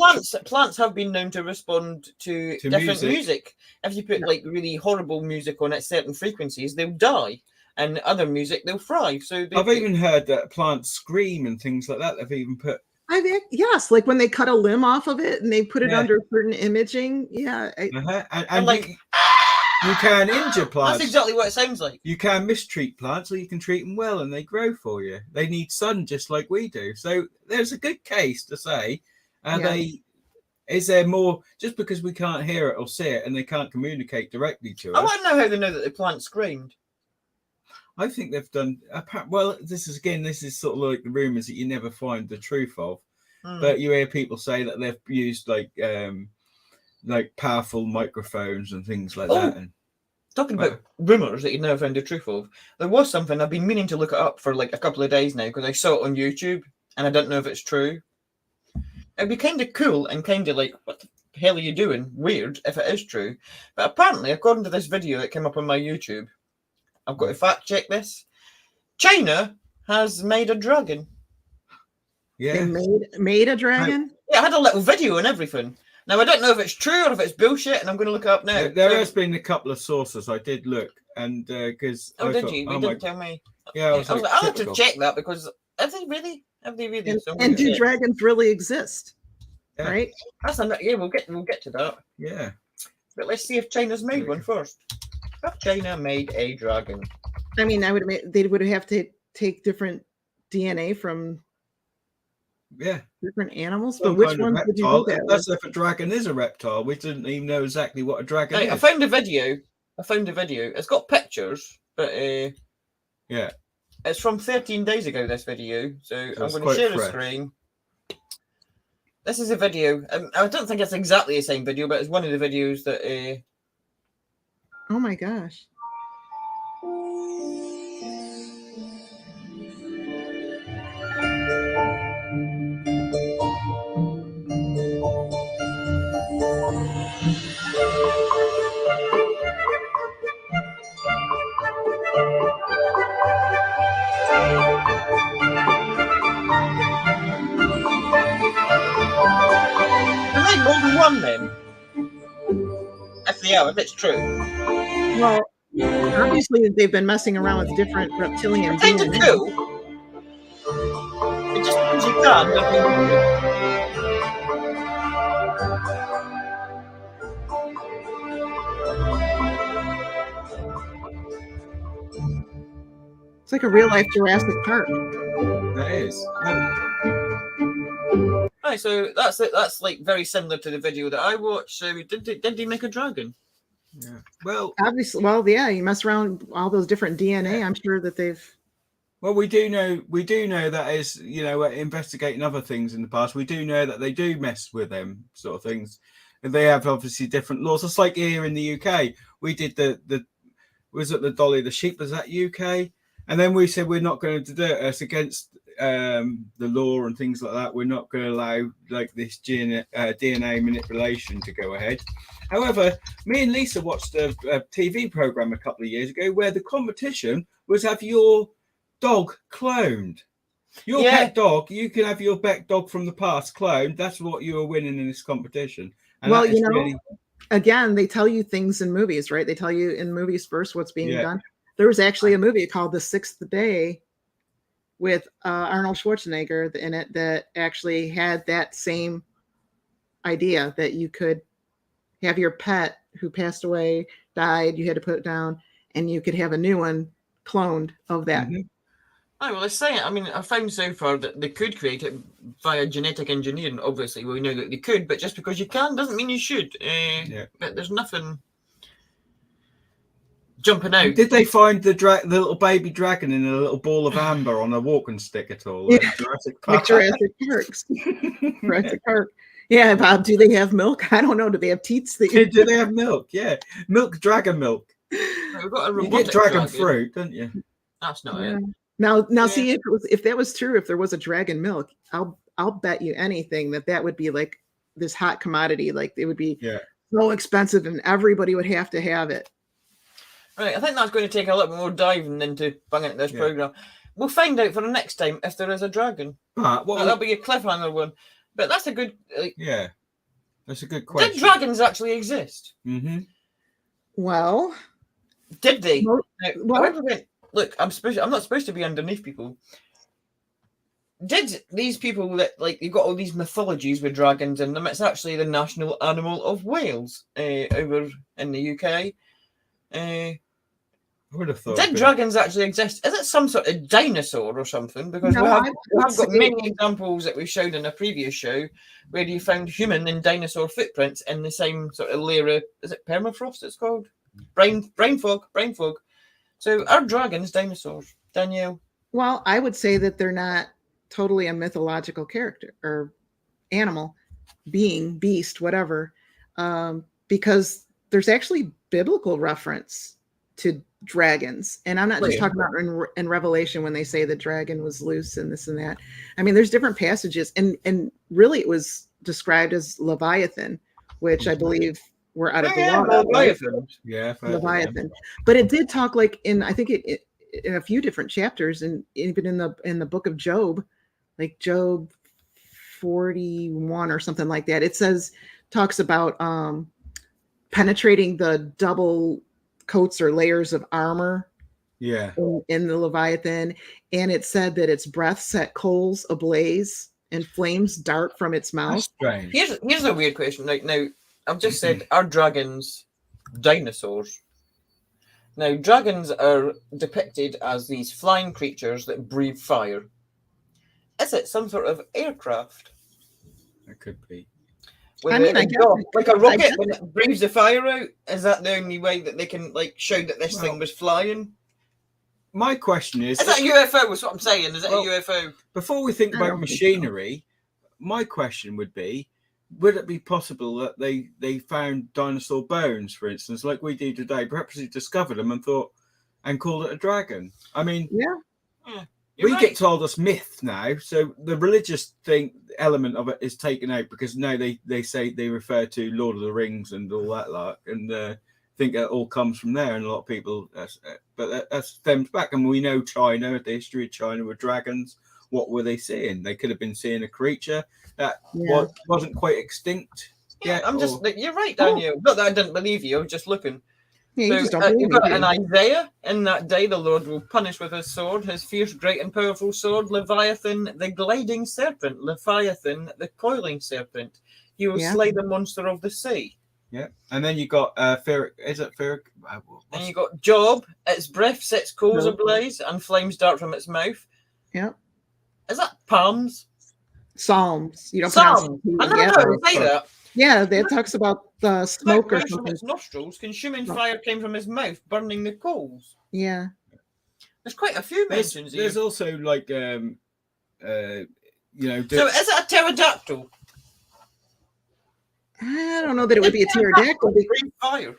[SPEAKER 1] Plants have been known to respond to different music. If you put like really horrible music on at certain frequencies, they'll die. And other music, they'll thrive. So
[SPEAKER 2] I've even heard that plants scream and things like that. They've even put.
[SPEAKER 3] Yes, like when they cut a limb off of it and they put it under certain imaging. Yeah.
[SPEAKER 2] And like. You can injure plants.
[SPEAKER 1] That's exactly what it sounds like.
[SPEAKER 2] You can mistreat plants, or you can treat them well, and they grow for you. They need sun just like we do. So there's a good case to say, is there more, just because we can't hear it or see it, and they can't communicate directly to us?
[SPEAKER 1] I want to know how they know that the plant screamed.
[SPEAKER 2] I think they've done. Well, this is sort of like the rumors that you never find the truth of, but you hear people say that they've used like powerful microphones and things like that. And
[SPEAKER 1] talking about rumors that you never found the truth of, there was something I've been meaning to look it up for like a couple of days now because I saw it on YouTube and I don't know if it's true. It'd be kind of cool and kind of like, what the hell are you doing? Weird if it is true. But apparently, according to this video that came up on my YouTube, I've got to fact check this. China has made a dragon.
[SPEAKER 2] Yeah,
[SPEAKER 3] they made a dragon.
[SPEAKER 1] Yeah, I had a little video and everything. Now, I don't know if it's true or if it's bullshit, and I'm going to look it up now.
[SPEAKER 2] There has been a couple of sources. I did look, and because...
[SPEAKER 1] Oh, did you? You didn't tell me.
[SPEAKER 2] Yeah, I was like,
[SPEAKER 1] I'll have to check that, because have they really?
[SPEAKER 3] And do dragons really exist? Yeah. Right?
[SPEAKER 1] We'll get to that.
[SPEAKER 2] Yeah.
[SPEAKER 1] But let's see if China's made one first. Have China made a dragon?
[SPEAKER 3] I mean, they would have to take different DNA from... different animals, but which one would you do that?
[SPEAKER 2] That's if a dragon is a reptile. We didn't even know exactly what a dragon is.
[SPEAKER 1] I found a video. It's got pictures, but it's from 13 days ago. This video, so I'm going to share the screen. This is a video. I don't think it's exactly the same video, but it's one of the videos that.
[SPEAKER 3] Oh my gosh.
[SPEAKER 1] More than one then. If it's true.
[SPEAKER 3] Well, obviously they've been messing around with different reptilian
[SPEAKER 1] things. It just means you can, doesn't
[SPEAKER 3] It's like a real life Jurassic Park.
[SPEAKER 2] That is.
[SPEAKER 1] Right, so that's it. That's like very similar to the video that I watched. So did he make a dragon?
[SPEAKER 2] Yeah. Well,
[SPEAKER 3] obviously. Well, yeah. You mess around with all those different DNA. I'm sure that they've.
[SPEAKER 2] Well, we do know that is, investigating other things in the past. We do know that they do mess with them sort of things, and they have obviously different laws. It's like here in the UK, we did was it the Dolly the sheep? Was that UK? And then we said we're not going to do it. It's against the law and things like that, we're not going to allow like this DNA manipulation to go ahead. However, me and Lisa watched a TV program a couple of years ago where the competition was have your dog cloned. Your pet dog, you can have your pet dog from the past cloned. That's what you were winning in this competition. And
[SPEAKER 3] well, again, they tell you things in movies, right? They tell you in movies first what's being done. There was actually a movie called The Sixth Day with Arnold Schwarzenegger in it that actually had that same idea that you could have your pet who passed away, died, you had to put it down, and you could have a new one cloned of that.
[SPEAKER 1] Mm-hmm. Oh, well, let's say it. I mean, I found so far that they could create it via genetic engineering. Obviously, we know that they could, but just because you can doesn't mean you should. But there's nothing jumping out.
[SPEAKER 2] Did they find the little baby dragon in a little ball of amber on a walking stick at all?
[SPEAKER 3] Yeah.
[SPEAKER 2] Jurassic Park.
[SPEAKER 3] Like Jurassic Parks. Jurassic Park. Yeah, Bob, do they have milk? I don't know. Do they have teats?
[SPEAKER 2] Do they have milk? Yeah. Dragon milk.
[SPEAKER 1] We've got
[SPEAKER 2] you get dragon fruit, don't you?
[SPEAKER 1] That's not it.
[SPEAKER 3] Now, see, if that was true, if there was a dragon milk, I'll bet you anything that would be like this hot commodity. Like it would be so expensive, and everybody would have to have it.
[SPEAKER 1] Right, I think that's going to take a little bit more diving into banging this program. We'll find out for the next time if there is a dragon. That'll be a cliffhanger one. But that's a good.
[SPEAKER 2] That's a good question.
[SPEAKER 1] Did dragons actually exist?
[SPEAKER 2] Mm-hmm.
[SPEAKER 3] Well,
[SPEAKER 1] did they? Look, I'm not supposed to be underneath people. Did these people that you've got all these mythologies with dragons in them? It's actually the national animal of Wales over in the UK. I
[SPEAKER 2] would have thought.
[SPEAKER 1] Did dragons actually exist? Is it some sort of dinosaur or something? Because we have got many examples that we've showed in a previous show where you found human and dinosaur footprints in the same sort of layer of, is it permafrost it's called? Brain fog. So are dragons dinosaurs, Danielle?
[SPEAKER 3] Well, I would say that they're not totally a mythological character or animal, being, beast, whatever, because there's actually biblical reference to dragons. And I'm not just talking about in Revelation when they say the dragon was loose and this and that. I mean, there's different passages. And really it was described as Leviathan, which I believe were out of the water.
[SPEAKER 1] Leviathan.
[SPEAKER 2] Yeah.
[SPEAKER 3] Leviathan. But it did talk like in, I think it in a few different chapters, and even in the book of Job, like Job 41 or something like that, it talks about penetrating the double coats or layers of armor in the Leviathan, and it said that its breath set coals ablaze and flames dart from its mouth.
[SPEAKER 1] Here's a weird question. Like now, I've just said, are dragons dinosaurs? Now, dragons are depicted as these flying creatures that breathe fire. Is it some sort of aircraft?
[SPEAKER 2] It could be.
[SPEAKER 1] I guess like a rocket when it breathes the fire out. Is that the only way that they can show that this thing was flying?
[SPEAKER 2] My question is
[SPEAKER 1] that a UFO? Is what I'm saying. Is it a UFO?
[SPEAKER 2] Before we think about machinery, my question would be: would it be possible that they found dinosaur bones, for instance, like we do today? Perhaps they discovered them and called it a dragon. I mean, we get told us myth now, so the religious element of it is taken out because now they say they refer to Lord of the Rings and all that and think it all comes from there, and a lot of people, but that stems back, and we know China, the history of China with dragons. What were they seeing? They could have been seeing a creature that wasn't quite extinct.
[SPEAKER 1] Yeah, you're right, Daniel. Not that I didn't believe you. I was just looking.
[SPEAKER 3] Yeah,
[SPEAKER 1] you've got in Isaiah, in that day the Lord will punish with his sword, his fierce, great and powerful sword, Leviathan, the gliding serpent, Leviathan, the coiling serpent. He will slay the monster of the sea.
[SPEAKER 2] Yeah, and then you got Ferric. Is it Ferric?
[SPEAKER 1] And you got Job. Its breath sets coals ablaze and flames dart from its mouth.
[SPEAKER 3] Yeah.
[SPEAKER 1] Is that palms?
[SPEAKER 3] Psalms. You don't
[SPEAKER 1] Psalms. I never know how to say that.
[SPEAKER 3] Yeah, that talks about the smoke or something.
[SPEAKER 1] From its nostrils, consuming fire came from his mouth, burning the coals.
[SPEAKER 3] Yeah.
[SPEAKER 1] There's quite a few mentions.
[SPEAKER 2] There's also so is it
[SPEAKER 1] a pterodactyl?
[SPEAKER 3] I don't know that it would be a pterodactyl.
[SPEAKER 1] Fire.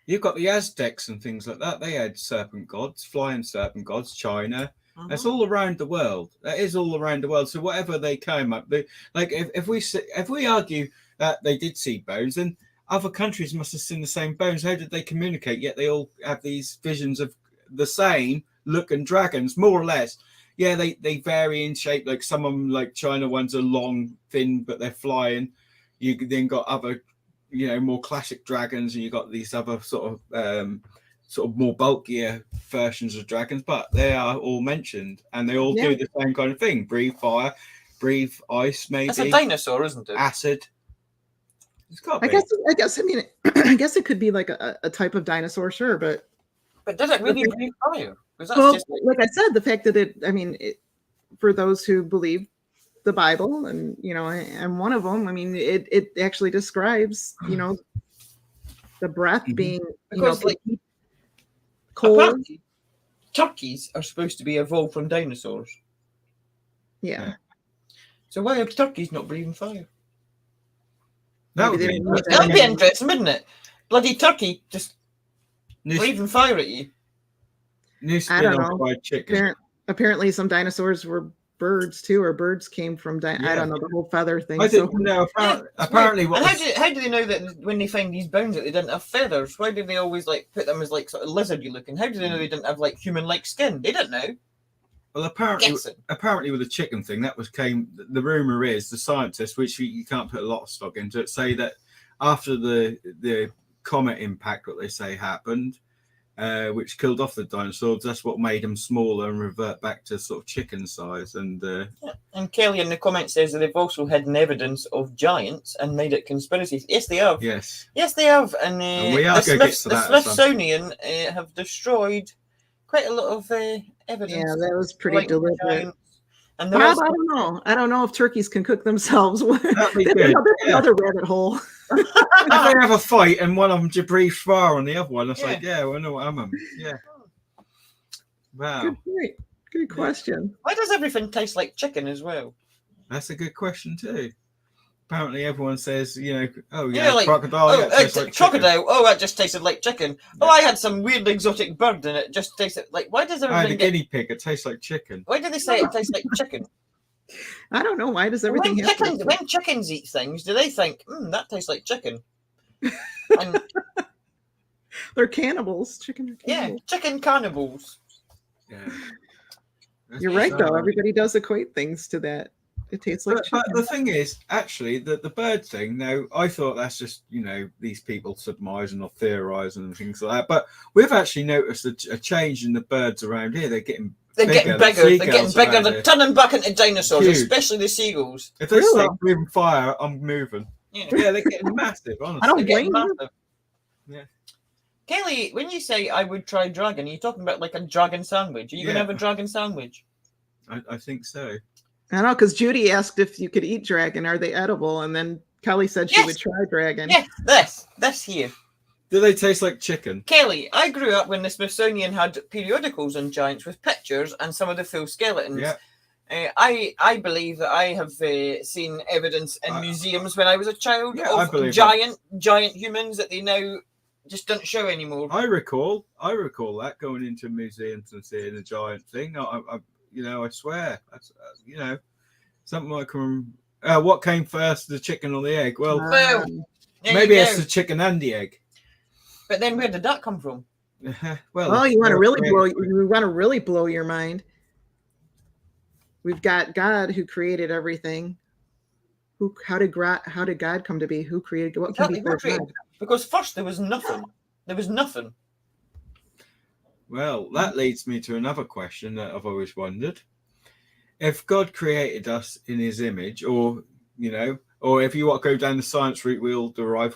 [SPEAKER 2] You've got the Aztecs and things like that. They had serpent gods, flying serpent gods. China, That's all around the world. That is all around the world. So whatever they came up, like if we argue that they did see bones, then other countries must have seen the same bones. How did they communicate? Yet they all have these visions of the same looking dragons, more or less. Yeah, they vary in shape. Like some of them, like China ones, are long, thin, but they're flying. You then got other, more classic dragons, and you got these other sort of more bulkier versions of dragons. But they are all mentioned, and they all do the same kind of thing: breathe fire, breathe ice. Maybe
[SPEAKER 1] it's a dinosaur, isn't it?
[SPEAKER 2] Acid. It's got.
[SPEAKER 3] I guess. I mean, I guess it could be like a type of dinosaur, sure, but
[SPEAKER 1] does it really breathe fire?
[SPEAKER 3] Well, just like I said, the fact that for those who believe the Bible, and and one of them, it actually describes, the breath being,
[SPEAKER 1] because
[SPEAKER 3] cold.
[SPEAKER 1] Turkeys are supposed to be evolved from dinosaurs.
[SPEAKER 3] Yeah.
[SPEAKER 1] So why are turkeys not breathing fire?
[SPEAKER 2] That would be
[SPEAKER 1] interesting, wouldn't it? Bloody turkey just breathing fire at you.
[SPEAKER 3] I don't know. Chicken. Apparently, some dinosaurs were birds too, or birds came from. I don't know the whole feather thing.
[SPEAKER 2] I didn't know. Apparently,
[SPEAKER 1] how do they know that when they find these bones that they didn't have feathers? Why did they always put them as sort of lizardy looking? How do they know they didn't have human-like skin? They didn't know.
[SPEAKER 2] Well, apparently with the chicken thing, the rumor is the scientists, which you can't put a lot of stock into it, say that after the comet impact, what they say happened, which killed off the dinosaurs, that's what made them smaller and revert back to sort of chicken size. And
[SPEAKER 1] Kelly in the comments says that they've also hidden evidence of giants and made it conspiracies. Yes, they have.
[SPEAKER 2] Yes,
[SPEAKER 1] they have. And
[SPEAKER 2] we are
[SPEAKER 1] the Smithsonian have destroyed quite a lot of evidence.
[SPEAKER 3] Yeah, that was pretty deliberate.
[SPEAKER 1] And
[SPEAKER 3] I don't know. I don't know if turkeys can cook themselves.
[SPEAKER 2] That'd be good.
[SPEAKER 3] Another rabbit hole.
[SPEAKER 2] If they have a fight and one of them breathes fire on the other one, it's we know what I'm. Yeah. Wow.
[SPEAKER 3] Good question.
[SPEAKER 1] Why does everything taste like chicken as well?
[SPEAKER 2] That's a good question too. Apparently, everyone says, crocodile.
[SPEAKER 1] Crocodile. Oh, that just tasted like chicken. Yeah. Oh, I had some weird exotic bird and it just tasted like. Why does everything?
[SPEAKER 2] I had a guinea pig. It tastes like chicken.
[SPEAKER 1] Why do they say it tastes like chicken?
[SPEAKER 3] I don't know. Why does everything
[SPEAKER 1] when chickens eat things, do they think, that tastes like chicken? And
[SPEAKER 3] they're cannibals. Chicken.
[SPEAKER 1] Yeah, chicken cannibals.
[SPEAKER 2] Yeah.
[SPEAKER 3] You're right, though. Everybody does equate things to that. It tastes like chicken.
[SPEAKER 2] But the thing is, actually, the bird thing, now, I thought that's just, these people surmising or theorizing and things like that. But we've actually noticed a change in the birds around here. They're getting bigger.
[SPEAKER 1] They're getting bigger. They're turning back into dinosaurs, especially the seagulls.
[SPEAKER 2] If they start breathing fire, I'm moving. Yeah, they're getting massive, honestly.
[SPEAKER 3] I don't blame you.
[SPEAKER 2] Yeah.
[SPEAKER 1] Kelly, when you say I would try dragon, are you talking about like a dragon sandwich? Are you going to have a dragon sandwich?
[SPEAKER 2] I think so.
[SPEAKER 3] I know, because Judy asked if you could eat dragon. Are they edible? And then Kelly said she would try dragon.
[SPEAKER 1] Yeah, this here.
[SPEAKER 2] Do they taste like chicken?
[SPEAKER 1] Kelly, I grew up when the Smithsonian had periodicals on giants with pictures and some of the full skeletons.
[SPEAKER 2] Yeah.
[SPEAKER 1] I believe that I have seen evidence in museums when I was a child of giant humans that they now just don't show anymore.
[SPEAKER 2] I recall that going into museums and seeing a giant thing. I swear, that's something I can. What came first, the chicken or the egg? Well, maybe it's the chicken and the egg.
[SPEAKER 1] But then, where did that come from?
[SPEAKER 3] Well, you want to really blow your mind. We've got God who created everything. How did God come to be? Who created what?
[SPEAKER 1] Because first there was nothing. There was nothing.
[SPEAKER 2] Well, that leads me to another question that I've always wondered. If God created us in his image, or if you want to go down the science route we'll derive,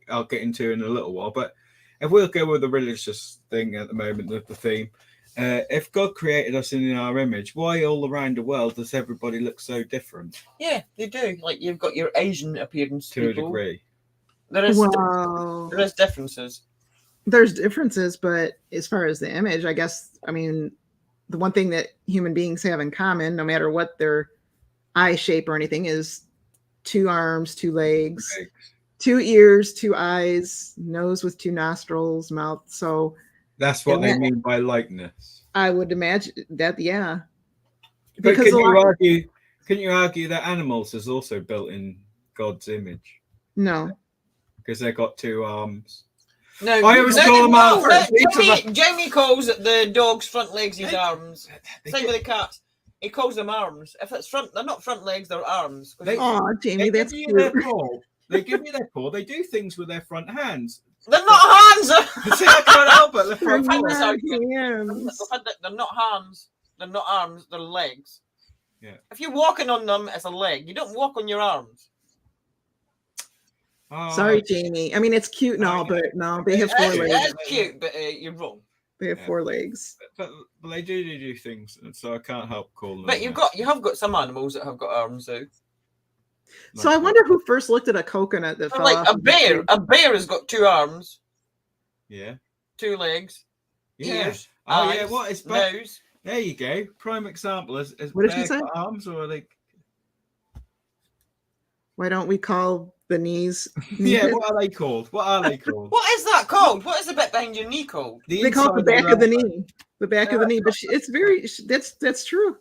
[SPEAKER 2] I'll get into in a little while, but if we'll go with the religious thing at the moment, the theme, if God created us in our image, why all around the world does everybody look so different?
[SPEAKER 1] Yeah, they do. Like you've got your Asian appearance
[SPEAKER 2] to a degree.
[SPEAKER 1] There is differences.
[SPEAKER 3] There's differences, but as far as the image, I guess, the one thing that human beings have in common, no matter what their eye shape or anything, is 2 arms, 2 legs, 2 ears, 2 eyes, nose with 2 nostrils, mouth. So
[SPEAKER 2] that's what they mean by likeness.
[SPEAKER 3] I would imagine that, yeah.
[SPEAKER 2] But can you argue that animals is also built in God's image?
[SPEAKER 3] No.
[SPEAKER 2] Because they've got 2 arms.
[SPEAKER 1] No,
[SPEAKER 2] I always call them arms.
[SPEAKER 1] Jamie calls the dog's front legs his arms. Same with the cats. He calls them arms. If it's front, they're not front legs, they're arms.
[SPEAKER 3] Oh, Jamie, that's cute.
[SPEAKER 2] They give you their paw. They do things with their front hands.
[SPEAKER 1] They're not hands.
[SPEAKER 2] See, I can't help it. The front
[SPEAKER 3] They're
[SPEAKER 2] hands.
[SPEAKER 1] They're not hands. They're not arms. They're legs.
[SPEAKER 2] Yeah.
[SPEAKER 1] If you're walking on them, it's a leg. You don't walk on your arms.
[SPEAKER 3] Sorry, Jamie. I mean, it's cute and all, but no, they have 4 legs.
[SPEAKER 1] It's cute, but you're wrong.
[SPEAKER 3] They have 4 legs.
[SPEAKER 2] But they do things, and so I can't help calling them.
[SPEAKER 1] But you have got some animals that have got arms though.
[SPEAKER 3] So I wonder who first looked at a coconut that fell off.
[SPEAKER 1] A bear. A bear has got 2 arms.
[SPEAKER 2] Yeah.
[SPEAKER 1] 2 legs.
[SPEAKER 2] Yeah.
[SPEAKER 1] Ears.
[SPEAKER 2] Eyes,
[SPEAKER 1] yeah.
[SPEAKER 2] What is
[SPEAKER 1] nose?
[SPEAKER 2] There you go. Prime example. Is
[SPEAKER 3] what did you say?
[SPEAKER 2] Arms or like?
[SPEAKER 3] Why don't we call the knees?
[SPEAKER 2] Yeah. What are they called? What
[SPEAKER 1] What is that called? What is the bit behind your knee called?
[SPEAKER 3] They call it the back of the knee. The back of the knee. But it's very. That's true.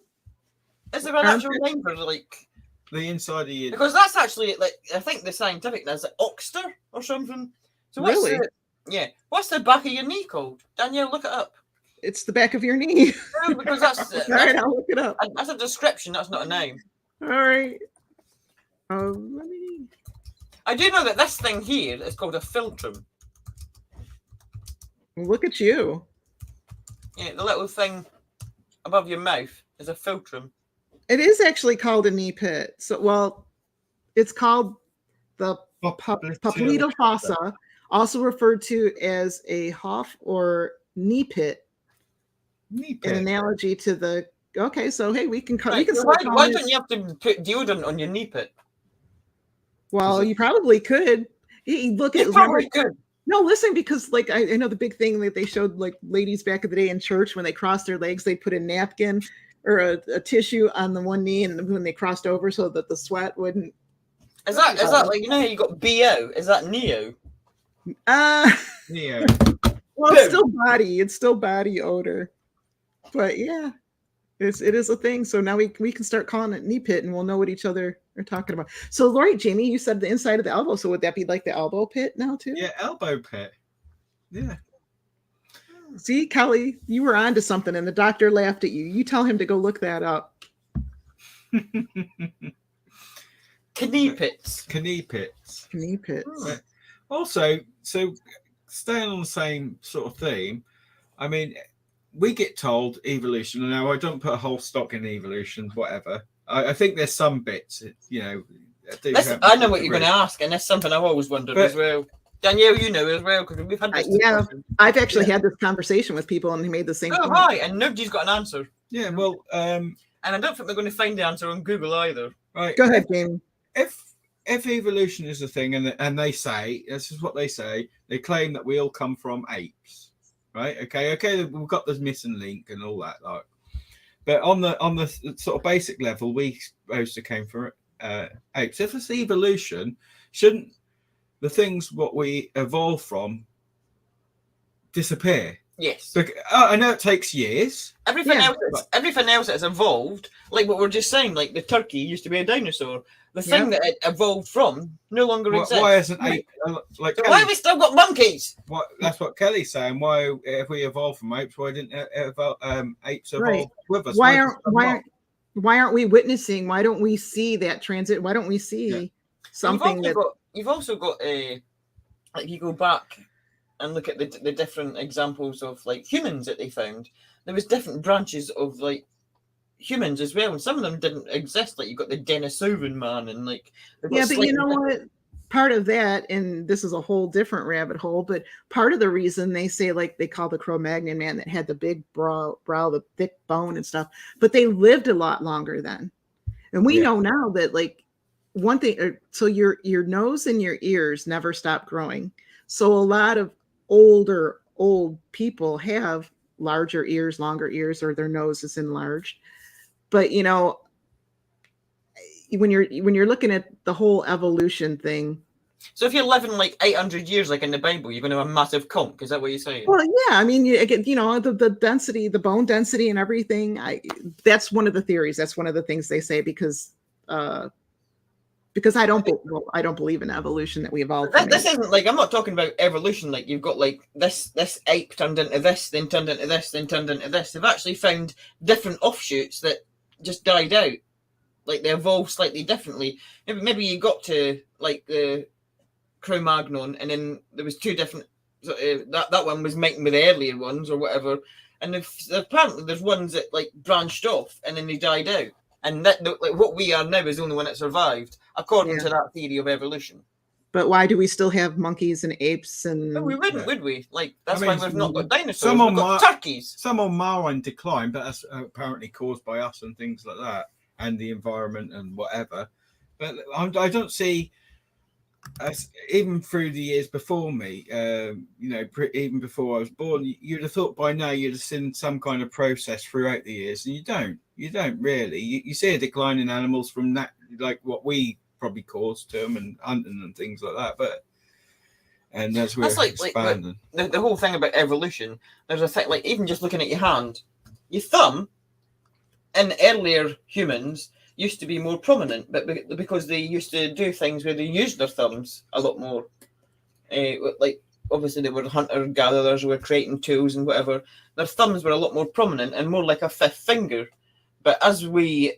[SPEAKER 1] Is there an actual name for like?
[SPEAKER 2] The inside of your...
[SPEAKER 1] Because that's actually like I think the scientific name is like oxter or something. So what's the back of your knee called? Danielle, look it up.
[SPEAKER 3] It's the back of your knee.
[SPEAKER 1] No, because that's
[SPEAKER 3] all right. I'll look it up.
[SPEAKER 1] That's a description. That's not a name.
[SPEAKER 3] All right.
[SPEAKER 1] I do know that this thing here is called a philtrum.
[SPEAKER 3] Look at you.
[SPEAKER 1] Yeah, the little thing above your mouth is a philtrum.
[SPEAKER 3] It is actually called a knee pit. So, well, it's called the popliteal fossa, also referred to as a Hoff or knee pit. Knee pit. An analogy to the. Okay, so hey, we can.
[SPEAKER 1] Right, why don't you have to put deodorant on your knee pit?
[SPEAKER 3] Well, you probably could. Look at.
[SPEAKER 1] Probably could.
[SPEAKER 3] No, listen, because like I know the big thing that they showed like ladies back in the day in church when they crossed their legs, they put a napkin or a tissue on the one knee, and when they crossed over, so that the sweat wouldn't. Is
[SPEAKER 1] that like, you know how you got BO? Is that Neo?
[SPEAKER 2] Neo.
[SPEAKER 3] Well, it's still body. It's still body odor, but yeah, it is a thing. So now we can start calling it knee pit, and we'll know what each other are talking about. So, Lori, Jamie, you said the inside of the elbow. So would that be like the elbow pit now too?
[SPEAKER 2] Yeah, elbow pit. Yeah.
[SPEAKER 3] See, Kelly, you were onto something, and the doctor laughed at you. You tell him to go look that up.
[SPEAKER 1] Knee pits.
[SPEAKER 3] Knee pits.
[SPEAKER 2] Right. Also, so staying on the same sort of theme, I mean, we get told evolution. Now, I don't put a whole stock in evolution, whatever. I think there's some bits, you know.
[SPEAKER 1] I know what you're going to ask, and that's something I've always wondered as well. Danielle, you know as well, because we've had this discussion.
[SPEAKER 3] I've actually had this conversation with people, and they made the same point.
[SPEAKER 1] Right, and nobody's got an answer.
[SPEAKER 2] Yeah, well,
[SPEAKER 1] and I don't think they're going to find the answer on Google either.
[SPEAKER 2] Right.
[SPEAKER 3] Go ahead, Jamie.
[SPEAKER 2] If evolution is a thing, and they say, this is what they say, they claim that we all come from apes, right? Okay, we've got this missing link and all that, like. But on the sort of basic level, we supposed to came from apes. If it's evolution, shouldn't the things what we evolve from disappear?
[SPEAKER 1] Yes.
[SPEAKER 2] Because, I know it takes years.
[SPEAKER 1] Everything else that's evolved, like what we're just saying, like the turkey used to be a dinosaur. The thing that it evolved from no longer exists.
[SPEAKER 2] Why isn't ape like?
[SPEAKER 1] So why have we still got monkeys?
[SPEAKER 2] That's what Kelly's saying. Why, if we evolved from apes, why didn't apes evolve with us?
[SPEAKER 3] Why aren't we witnessing? Why don't we see that transit? Why don't we see something
[SPEAKER 1] you've also got like you go back and look at the different examples of like humans that they found. There was different branches of like humans as well, and some of them didn't exist. Like you got the Denisovan man, and like
[SPEAKER 3] but you know what? Part of that, and this is a whole different rabbit hole, but part of the reason they say like they call the Cro-Magnon man that had the big brow, the thick bone and stuff, but they lived a lot longer then, and we know now that like one thing. So your nose and your ears never stop growing. So a lot of old people have larger ears, longer ears, or their nose is enlarged. But you know, when you're looking at the whole evolution thing,
[SPEAKER 1] So if you're living like 800 years, like in the Bible, you're going to have a massive conch. Is that what you're saying?
[SPEAKER 3] Well, yeah. I mean, the density, the bone density, and everything. That's one of the theories. That's one of the things they say because I don't believe in evolution, that we evolved.
[SPEAKER 1] This isn't like, I'm not talking about evolution. Like you've got like this ape turned into this, then turned into this, then turned into this. They've actually found different offshoots that just died out. Like they evolved slightly differently. Maybe you got to like the Cro-Magnon, and then there was two different. That one was mating with the earlier ones or whatever, and apparently there's ones that like branched off and then they died out, and that like what we are now is the only one that survived according to that theory of evolution.
[SPEAKER 3] But why do we still have monkeys and apes? And
[SPEAKER 1] no, we wouldn't, would we? Like that's why we've not got dinosaurs.
[SPEAKER 2] Some
[SPEAKER 1] we've got turkeys.
[SPEAKER 2] Some are in decline, but that's apparently caused by us and things like that, and the environment and whatever. But I don't see. Even through the years before me, even before I was born, you'd have thought by now you'd have seen some kind of process throughout the years, and you don't really. You see a decline in animals from that, like what we probably caused to them and hunting and things like that. And that's where it's expanding.
[SPEAKER 1] Like the whole thing about evolution. There's a thing like even just looking at your hand, your thumb, in earlier humans used to be more prominent, but because they used to do things where they used their thumbs a lot more. Like obviously they were hunter gatherers, were creating tools and whatever. Their thumbs were a lot more prominent and more like a fifth finger. But as we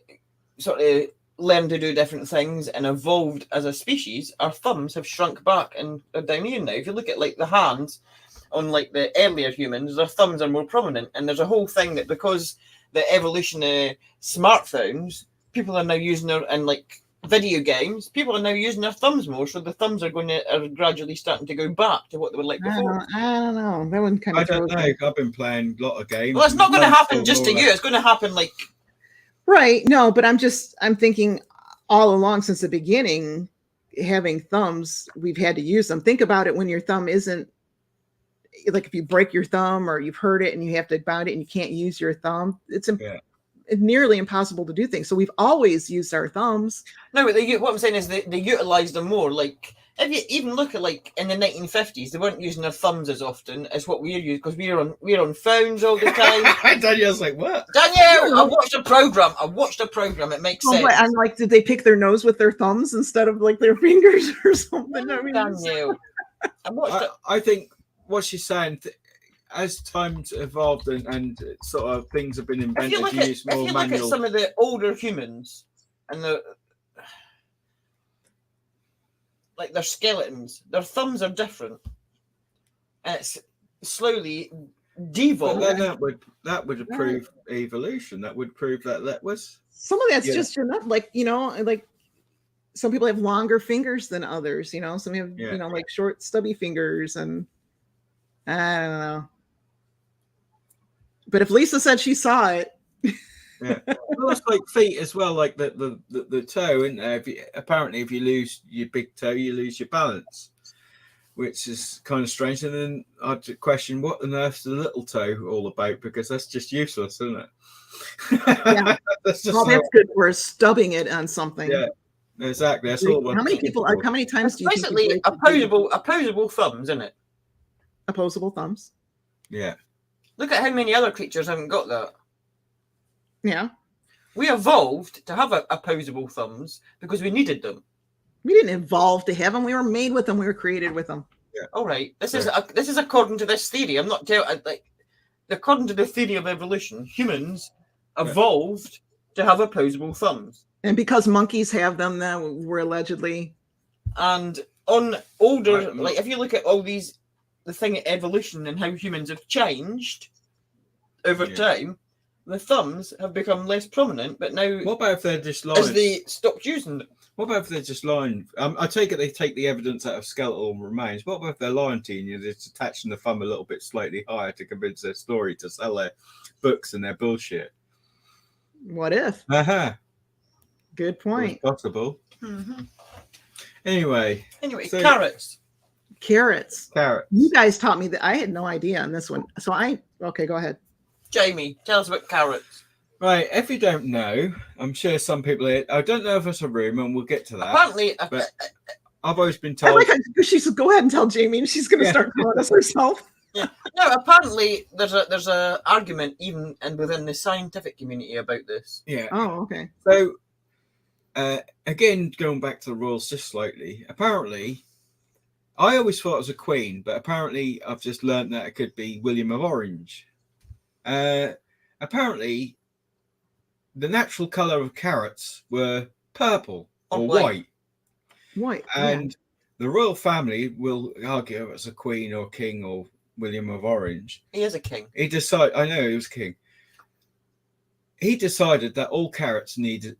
[SPEAKER 1] sort of learned to do different things and evolved as a species, our thumbs have shrunk back and are down here now. If you look at like the hands on like the earlier humans, their thumbs are more prominent, and there's a whole thing that because the evolution of smartphones, people are now using their, and like video games, people are now using their thumbs more, so the thumbs are gradually starting to go back to what they were like before.
[SPEAKER 3] I don't know. That one kind of.
[SPEAKER 2] I don't know. I've been playing a lot of games.
[SPEAKER 1] Well, it's not going to happen just to you. It's going to happen like.
[SPEAKER 3] Right. No, but I'm thinking all along since the beginning, having thumbs, we've had to use them. Think about it when your thumb isn't, like if you break your thumb or you've hurt it and you have to bind it and you can't use your thumb, it's nearly impossible to do things. So we've always used our thumbs. No,
[SPEAKER 1] but what I'm saying is they utilize them more. Like if you even look at like in the 1950s, they weren't using their thumbs as often as what we're using because we're on phones all the time.
[SPEAKER 2] Danielle's like, what?
[SPEAKER 1] Danielle, I watched a program. It makes sense.
[SPEAKER 3] I'm like, did they pick their nose with their thumbs instead of like their fingers or something?
[SPEAKER 1] I mean, Danielle,
[SPEAKER 2] I think what she's saying. As time's evolved and sort of things have been invented to use more manual. If you look at
[SPEAKER 1] some of the older humans and their skeletons, their thumbs are different. And it's slowly devolved.
[SPEAKER 2] But that would prove evolution. That would prove that was
[SPEAKER 3] some of that's just enough. Like like some people have longer fingers than others. Some have like short stubby fingers, and I don't know. But if Lisa said she saw it,
[SPEAKER 2] well, it's like feet as well, like the toe, isn't there? Apparently, if you lose your big toe, you lose your balance, which is kind of strange. And then I had to question what on earth's the little toe all about, because that's just useless, isn't it?
[SPEAKER 3] Yeah. that's good for stubbing it on something.
[SPEAKER 2] Yeah, exactly. That's all.
[SPEAKER 3] How many times do you
[SPEAKER 1] basically
[SPEAKER 3] think
[SPEAKER 1] opposable thumbs, isn't it?
[SPEAKER 3] Opposable thumbs.
[SPEAKER 2] Yeah.
[SPEAKER 1] Look at how many other creatures haven't got that.
[SPEAKER 3] Yeah.
[SPEAKER 1] We evolved to have opposable thumbs because we needed them.
[SPEAKER 3] We didn't evolve to have them. We were made with them. We were created with them.
[SPEAKER 2] Yeah.
[SPEAKER 1] All right. This is according to this theory. I'm not according to the theory of evolution, humans evolved to have opposable thumbs.
[SPEAKER 3] And because monkeys have them, that we're allegedly.
[SPEAKER 1] And on older, if you look at all these. The thing at evolution and how humans have changed over time, the thumbs have become less prominent. But now,
[SPEAKER 2] what about if they're just lying?
[SPEAKER 1] As they stopped using them?
[SPEAKER 2] What about if they're just lying? I take it they take the evidence out of skeletal remains. What about if they're lying to you and you're just attaching the thumb a little bit slightly higher to convince their story, to sell their books and their bullshit?
[SPEAKER 3] What if?
[SPEAKER 2] Good point. It's possible.
[SPEAKER 1] Mm-hmm.
[SPEAKER 2] Anyway,
[SPEAKER 1] so, carrots.
[SPEAKER 3] You guys taught me that. I had no idea on this one. So go ahead.
[SPEAKER 1] Jamie, tell us about carrots.
[SPEAKER 2] Right. If you don't know, I'm sure some people, I don't know if it's a rumor, and we'll get to that.
[SPEAKER 1] Apparently,
[SPEAKER 2] but I've always been
[SPEAKER 3] I
[SPEAKER 2] told.
[SPEAKER 3] like how she says, "Go ahead and tell Jamie," and she's going to start calling us herself.
[SPEAKER 1] Yeah. No, apparently there's a argument even and within the scientific community about this.
[SPEAKER 2] Yeah.
[SPEAKER 3] Oh, okay.
[SPEAKER 2] So, again, going back to the royals just slightly. Apparently, I always thought it was a queen, but apparently I've just learned that it could be William of Orange. Apparently, the natural color of carrots were purple or white.
[SPEAKER 3] White.
[SPEAKER 2] And the royal family will argue it's a queen or king or William of Orange.
[SPEAKER 1] He is a king.
[SPEAKER 2] I know he was king. He decided that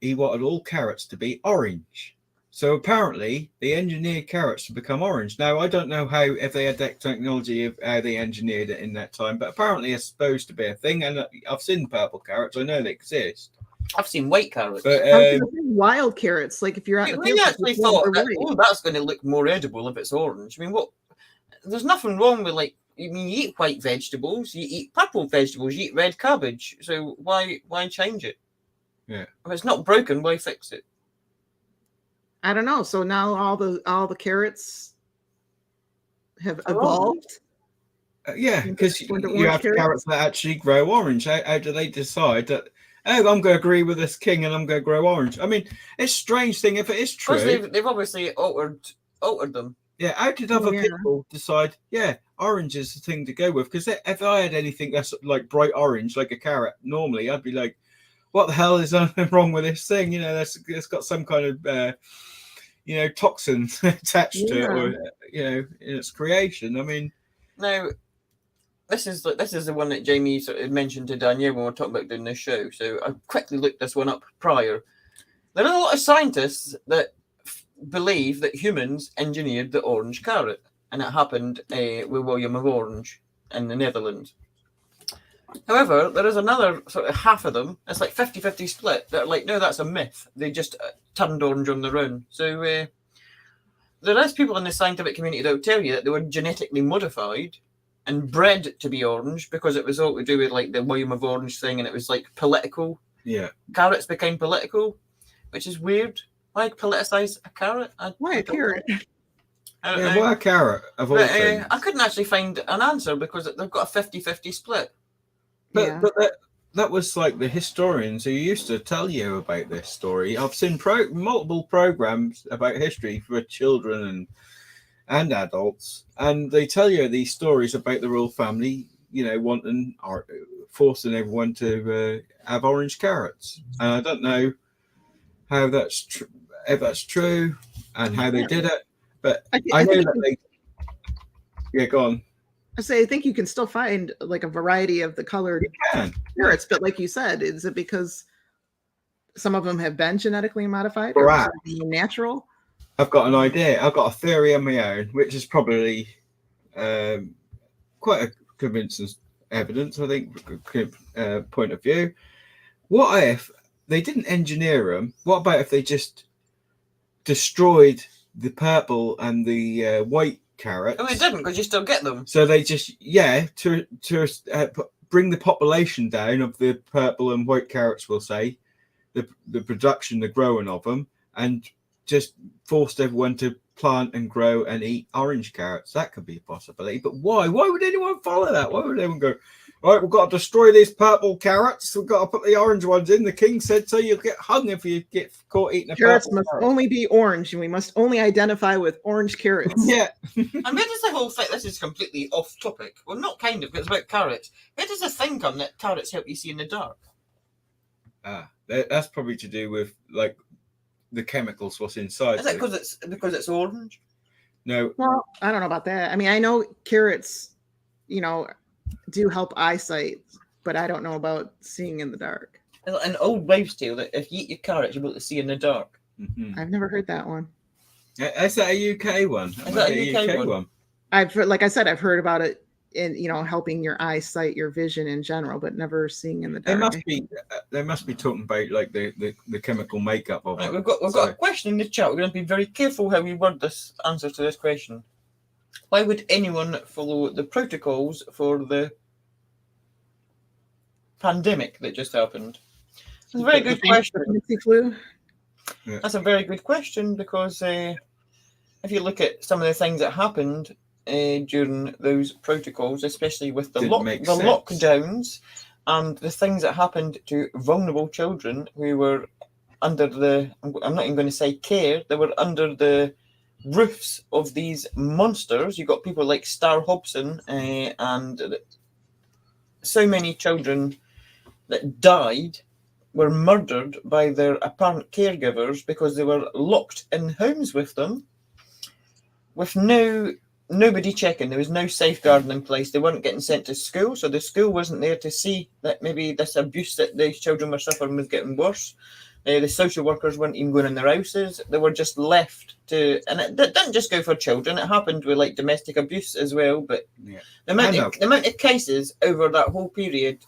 [SPEAKER 2] he wanted all carrots to be orange. So apparently they engineered carrots to become orange. Now, I don't know if they had that technology of how they engineered it in that time, but apparently it's supposed to be a thing. And I've seen purple carrots. I know they exist.
[SPEAKER 1] I've seen white carrots.
[SPEAKER 2] But
[SPEAKER 3] wild carrots, like if you're out in the field,
[SPEAKER 1] actually thought that, that's going to look more edible if it's orange. I mean, there's nothing wrong with you eat white vegetables, you eat purple vegetables, you eat red cabbage. So why change it?
[SPEAKER 2] Yeah.
[SPEAKER 1] If it's not broken, why fix it?
[SPEAKER 3] I don't know. So now all the carrots have evolved.
[SPEAKER 2] Yeah, because you have carrots that actually grow orange. How do they decide that? Oh, I'm going to agree with this king, and I'm going to grow orange. I mean, it's a strange thing if it is true.
[SPEAKER 1] Because they've obviously altered them.
[SPEAKER 2] Yeah, how did other people decide? Yeah, orange is the thing to go with. Because if I had anything that's like bright orange, like a carrot, normally I'd be like, "What the hell is wrong with this thing?" You know, it's got some kind of toxin attached to it, or in its creation. I mean,
[SPEAKER 1] now this is the one that Jamie sort of mentioned to Danielle when we were talking about doing this show. So I quickly looked this one up prior. There are a lot of scientists that believe that humans engineered the orange carrot, and it happened with William of Orange in the Netherlands. However, there is another sort of half of them, it's like 50-50 split, that are like, no, that's a myth. They just turned orange on their own. So there is people in the scientific community that will tell you that they were genetically modified and bred to be orange because it was all to do with like the William of Orange thing, and it was like political.
[SPEAKER 2] Yeah.
[SPEAKER 1] Carrots became political, which is weird. Why politicize a carrot?
[SPEAKER 3] Why a carrot?
[SPEAKER 2] Why a carrot of all things?
[SPEAKER 1] I couldn't actually find an answer because they've got a 50-50 split.
[SPEAKER 2] But that was like the historians who used to tell you about this story. I've seen multiple programs about history for children and adults, and they tell you these stories about the royal family, wanting or forcing everyone to have orange carrots. And I don't know how that's true, if that's true, and how they did it. But I know that they. Yeah, go on.
[SPEAKER 3] I think you can still find like a variety of the colored carrots, but like you said, is it because some of them have been genetically modified or natural?
[SPEAKER 2] I've got an idea. I've got a theory on my own, which is probably quite a convincing evidence, I think, point of view. What if they didn't engineer them? What about if they just destroyed the purple and the white carrots?
[SPEAKER 1] Oh, they didn't, because you still get them.
[SPEAKER 2] So they just, to bring the population down of the purple and white carrots, we'll say, the production, the growing of them, and just forced everyone to plant and grow and eat orange carrots. That could be a possibility. But why? Why would anyone follow that? Why would anyone go, right, we've got to destroy these purple carrots. We've got to put the orange ones in. The king said so. You'll get hung if you get caught eating a
[SPEAKER 3] carrots.
[SPEAKER 2] Must
[SPEAKER 3] only be orange, and we must only identify with orange carrots.
[SPEAKER 2] Yeah.
[SPEAKER 1] And where does the whole thing, this is completely off topic. Well, not kind of, because it's about carrots. Where does the thing come that carrots help you see in the dark?
[SPEAKER 2] That's probably to do with like the chemicals, what's inside.
[SPEAKER 1] Is it because it's orange?
[SPEAKER 2] No.
[SPEAKER 3] Well, I don't know about that. I mean, I know carrots, do help eyesight, but I don't know about seeing in the dark.
[SPEAKER 1] An old wives' tale that if you eat your carrots, you're able to see in the dark.
[SPEAKER 2] Mm-hmm.
[SPEAKER 3] I've never heard that one.
[SPEAKER 2] Is that a UK one?
[SPEAKER 1] Is that a UK one?
[SPEAKER 3] Like I said, I've heard about it in helping your eyesight, your vision in general, but never seeing in the dark.
[SPEAKER 2] They must be talking about like the chemical makeup of it.
[SPEAKER 1] We've got a question in the chat. We're going to be very careful how we word this answer to this question. Why would anyone follow the protocols for the pandemic that just happened? It's a very good question.
[SPEAKER 3] Flu?
[SPEAKER 1] That's a very good question because if you look at some of the things that happened during those protocols, especially with the lockdowns and the things that happened to vulnerable children who were under the, I'm not even going to say care, they were under the roofs of these monsters. You got people like Star Hobson and so many children that died were murdered by their apparent caregivers because they were locked in homes with them with nobody checking. There was no safeguarding in place. They weren't getting sent to school, so the school wasn't there to see that maybe this abuse that these children were suffering was getting worse. The social workers weren't even going in their houses. They were just left to, and it didn't just go for children. It happened with like domestic abuse as well. But the amount of cases over that whole period,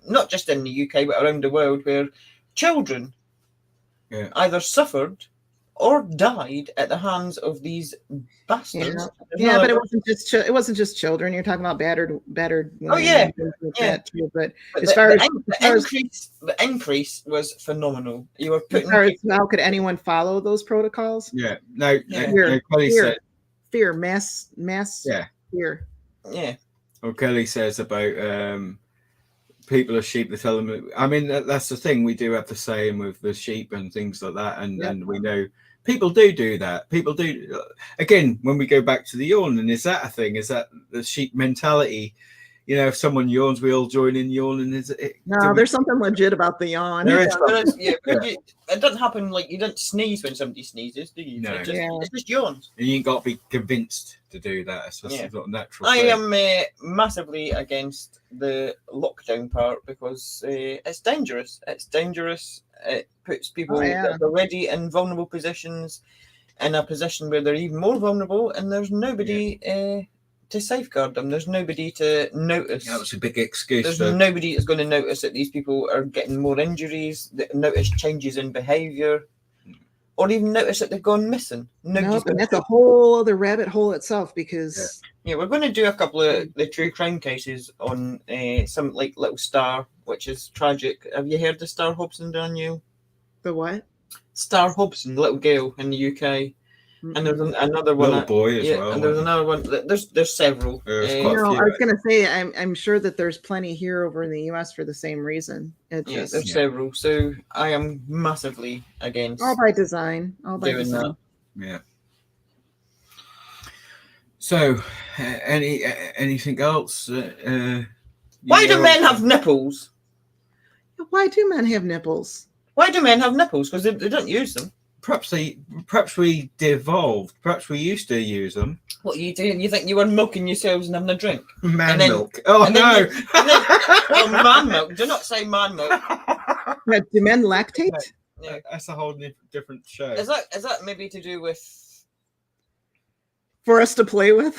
[SPEAKER 1] not just in the UK but around the world, where children either suffered or died at the hands of these bastards.
[SPEAKER 3] Yeah, but it wasn't just children. You're talking about battered.
[SPEAKER 1] Oh yeah,
[SPEAKER 3] that too. But
[SPEAKER 1] the increase was phenomenal. You were putting.
[SPEAKER 3] How could anyone follow those protocols?
[SPEAKER 2] Yeah, no.
[SPEAKER 3] Fear, mass.
[SPEAKER 2] Yeah,
[SPEAKER 3] fear.
[SPEAKER 1] Yeah.
[SPEAKER 2] Well, Kelly says about people are sheep. They tell them. I mean, that's the thing. We do have the saying with the sheep and things like that, and we know. People do that. People do. Again, when we go back to the yawning, is that a thing? Is that the sheep mentality? You know, if someone yawns, we all join in yawning.
[SPEAKER 3] There's something legit about the yawn.
[SPEAKER 1] There is. It doesn't happen like you don't sneeze when somebody sneezes, do you?
[SPEAKER 2] No.
[SPEAKER 1] It's just yawns.
[SPEAKER 2] And you ain't got to be convinced to do that. It's just not natural.
[SPEAKER 1] I am massively against the lockdown part because it's dangerous. It's dangerous. It puts people that are already in vulnerable positions in a position where they're even more vulnerable, and there's nobody to safeguard them. There's nobody to notice.
[SPEAKER 2] That was a big excuse.
[SPEAKER 1] There's nobody that's going to notice that these people are getting more injuries, that notice changes in behaviour, or even notice that they've gone missing.
[SPEAKER 3] And that's a whole other rabbit hole itself because...
[SPEAKER 1] Yeah, we're going to do a couple of the true crime cases on some like Little Star, which is tragic. Have you heard of Star Hobson, Danielle?
[SPEAKER 3] The what?
[SPEAKER 1] Star Hobson, little girl in the UK. And there's another one.
[SPEAKER 2] Little boy as well.
[SPEAKER 1] And there's another one. There's several.
[SPEAKER 3] I was going to say, I'm sure that there's plenty here over in the US for the same reason.
[SPEAKER 1] There's several. So I am massively against
[SPEAKER 3] all by design.
[SPEAKER 1] That.
[SPEAKER 2] Yeah. So, anything else?
[SPEAKER 1] Why do men have nipples?
[SPEAKER 3] Why do men have nipples?
[SPEAKER 1] Why do men have nipples? Because they don't use them.
[SPEAKER 2] Perhaps we devolved. Perhaps we used to use them.
[SPEAKER 1] What you do? You think you were milking yourselves and having a drink?
[SPEAKER 2] Milk. Oh no!
[SPEAKER 1] Man milk. Do not say man milk.
[SPEAKER 3] Do men lactate?
[SPEAKER 2] Yeah. That's a whole different show.
[SPEAKER 1] Is that maybe to do with?
[SPEAKER 3] For us to play with?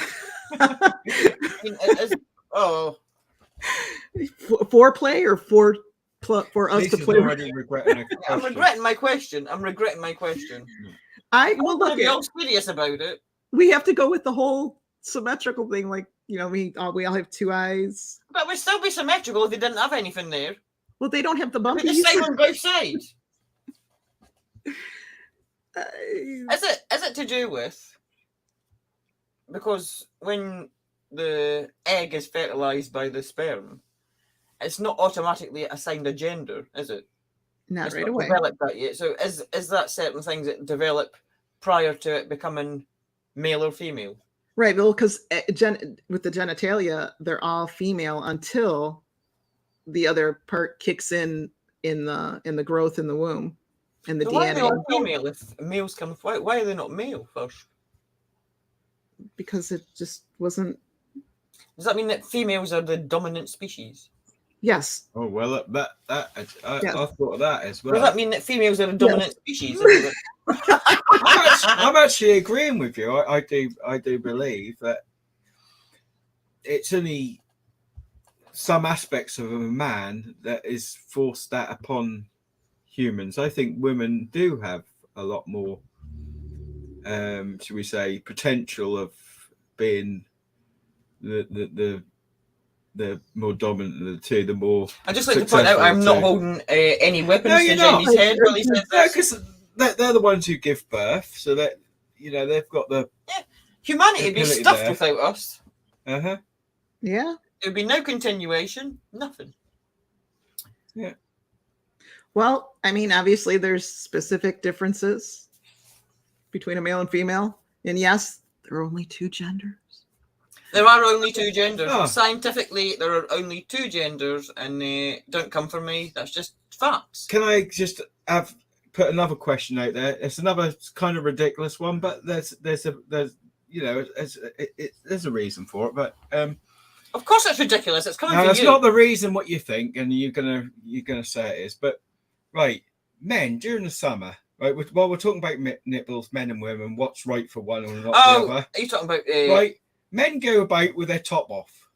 [SPEAKER 3] Foreplay or for us to play with?
[SPEAKER 1] I'm regretting my question. I'm look, be all serious about it.
[SPEAKER 3] We have to go with the whole symmetrical thing, like we all have two eyes.
[SPEAKER 1] But we'd still be symmetrical if they didn't have anything there.
[SPEAKER 3] Well, they don't have the bump.
[SPEAKER 1] It's the same on both sides. Is it to do with? Because when the egg is fertilized by the sperm, it's not automatically assigned a gender, is it?
[SPEAKER 3] Not right away.
[SPEAKER 1] Developed that yet. So is that certain things that develop prior to it becoming male or female?
[SPEAKER 3] Right. Well, because with the genitalia, they're all female until the other part kicks in the growth in the womb and the DNA.
[SPEAKER 1] Why are they all female if males come? Why are they not male first?
[SPEAKER 3] Because it just wasn't.
[SPEAKER 1] Does that mean that females are the dominant species?
[SPEAKER 3] Yes.
[SPEAKER 2] Oh well, I thought of that as well.
[SPEAKER 1] Does that mean that females are the dominant species?
[SPEAKER 2] I'm actually agreeing with you. I do believe that it's only some aspects of a man that is forced that upon humans. I think women do have a lot more. Should we say potential of being the more dominant of the two, the more.
[SPEAKER 1] I just like to point out I'm not holding any weapons to Jamie's head while he says that.
[SPEAKER 2] Because they're the ones who give birth, so that they've got the
[SPEAKER 1] humanity would be
[SPEAKER 2] ability
[SPEAKER 1] stuffed
[SPEAKER 2] there.
[SPEAKER 1] without us.
[SPEAKER 2] Yeah.
[SPEAKER 1] There would be no continuation, nothing.
[SPEAKER 2] Yeah.
[SPEAKER 3] Well, I mean, obviously there's specific differences between a male and female. And yes, there are only two genders.
[SPEAKER 1] There are only two genders.
[SPEAKER 2] Oh.
[SPEAKER 1] Scientifically, there are only two genders, and don't come for me. That's just facts.
[SPEAKER 2] Can I just put another question out there? It's another kind of ridiculous one, but there's a reason for it. But
[SPEAKER 1] of course, it's ridiculous. It's coming from
[SPEAKER 2] that's
[SPEAKER 1] you.
[SPEAKER 2] not the reason what you think, and you're gonna say it is. But right, men during the summer. Right, while we're talking about nipples, men and women, what's right for one and not the other.
[SPEAKER 1] Are you talking about
[SPEAKER 2] right? Men go about with their top off,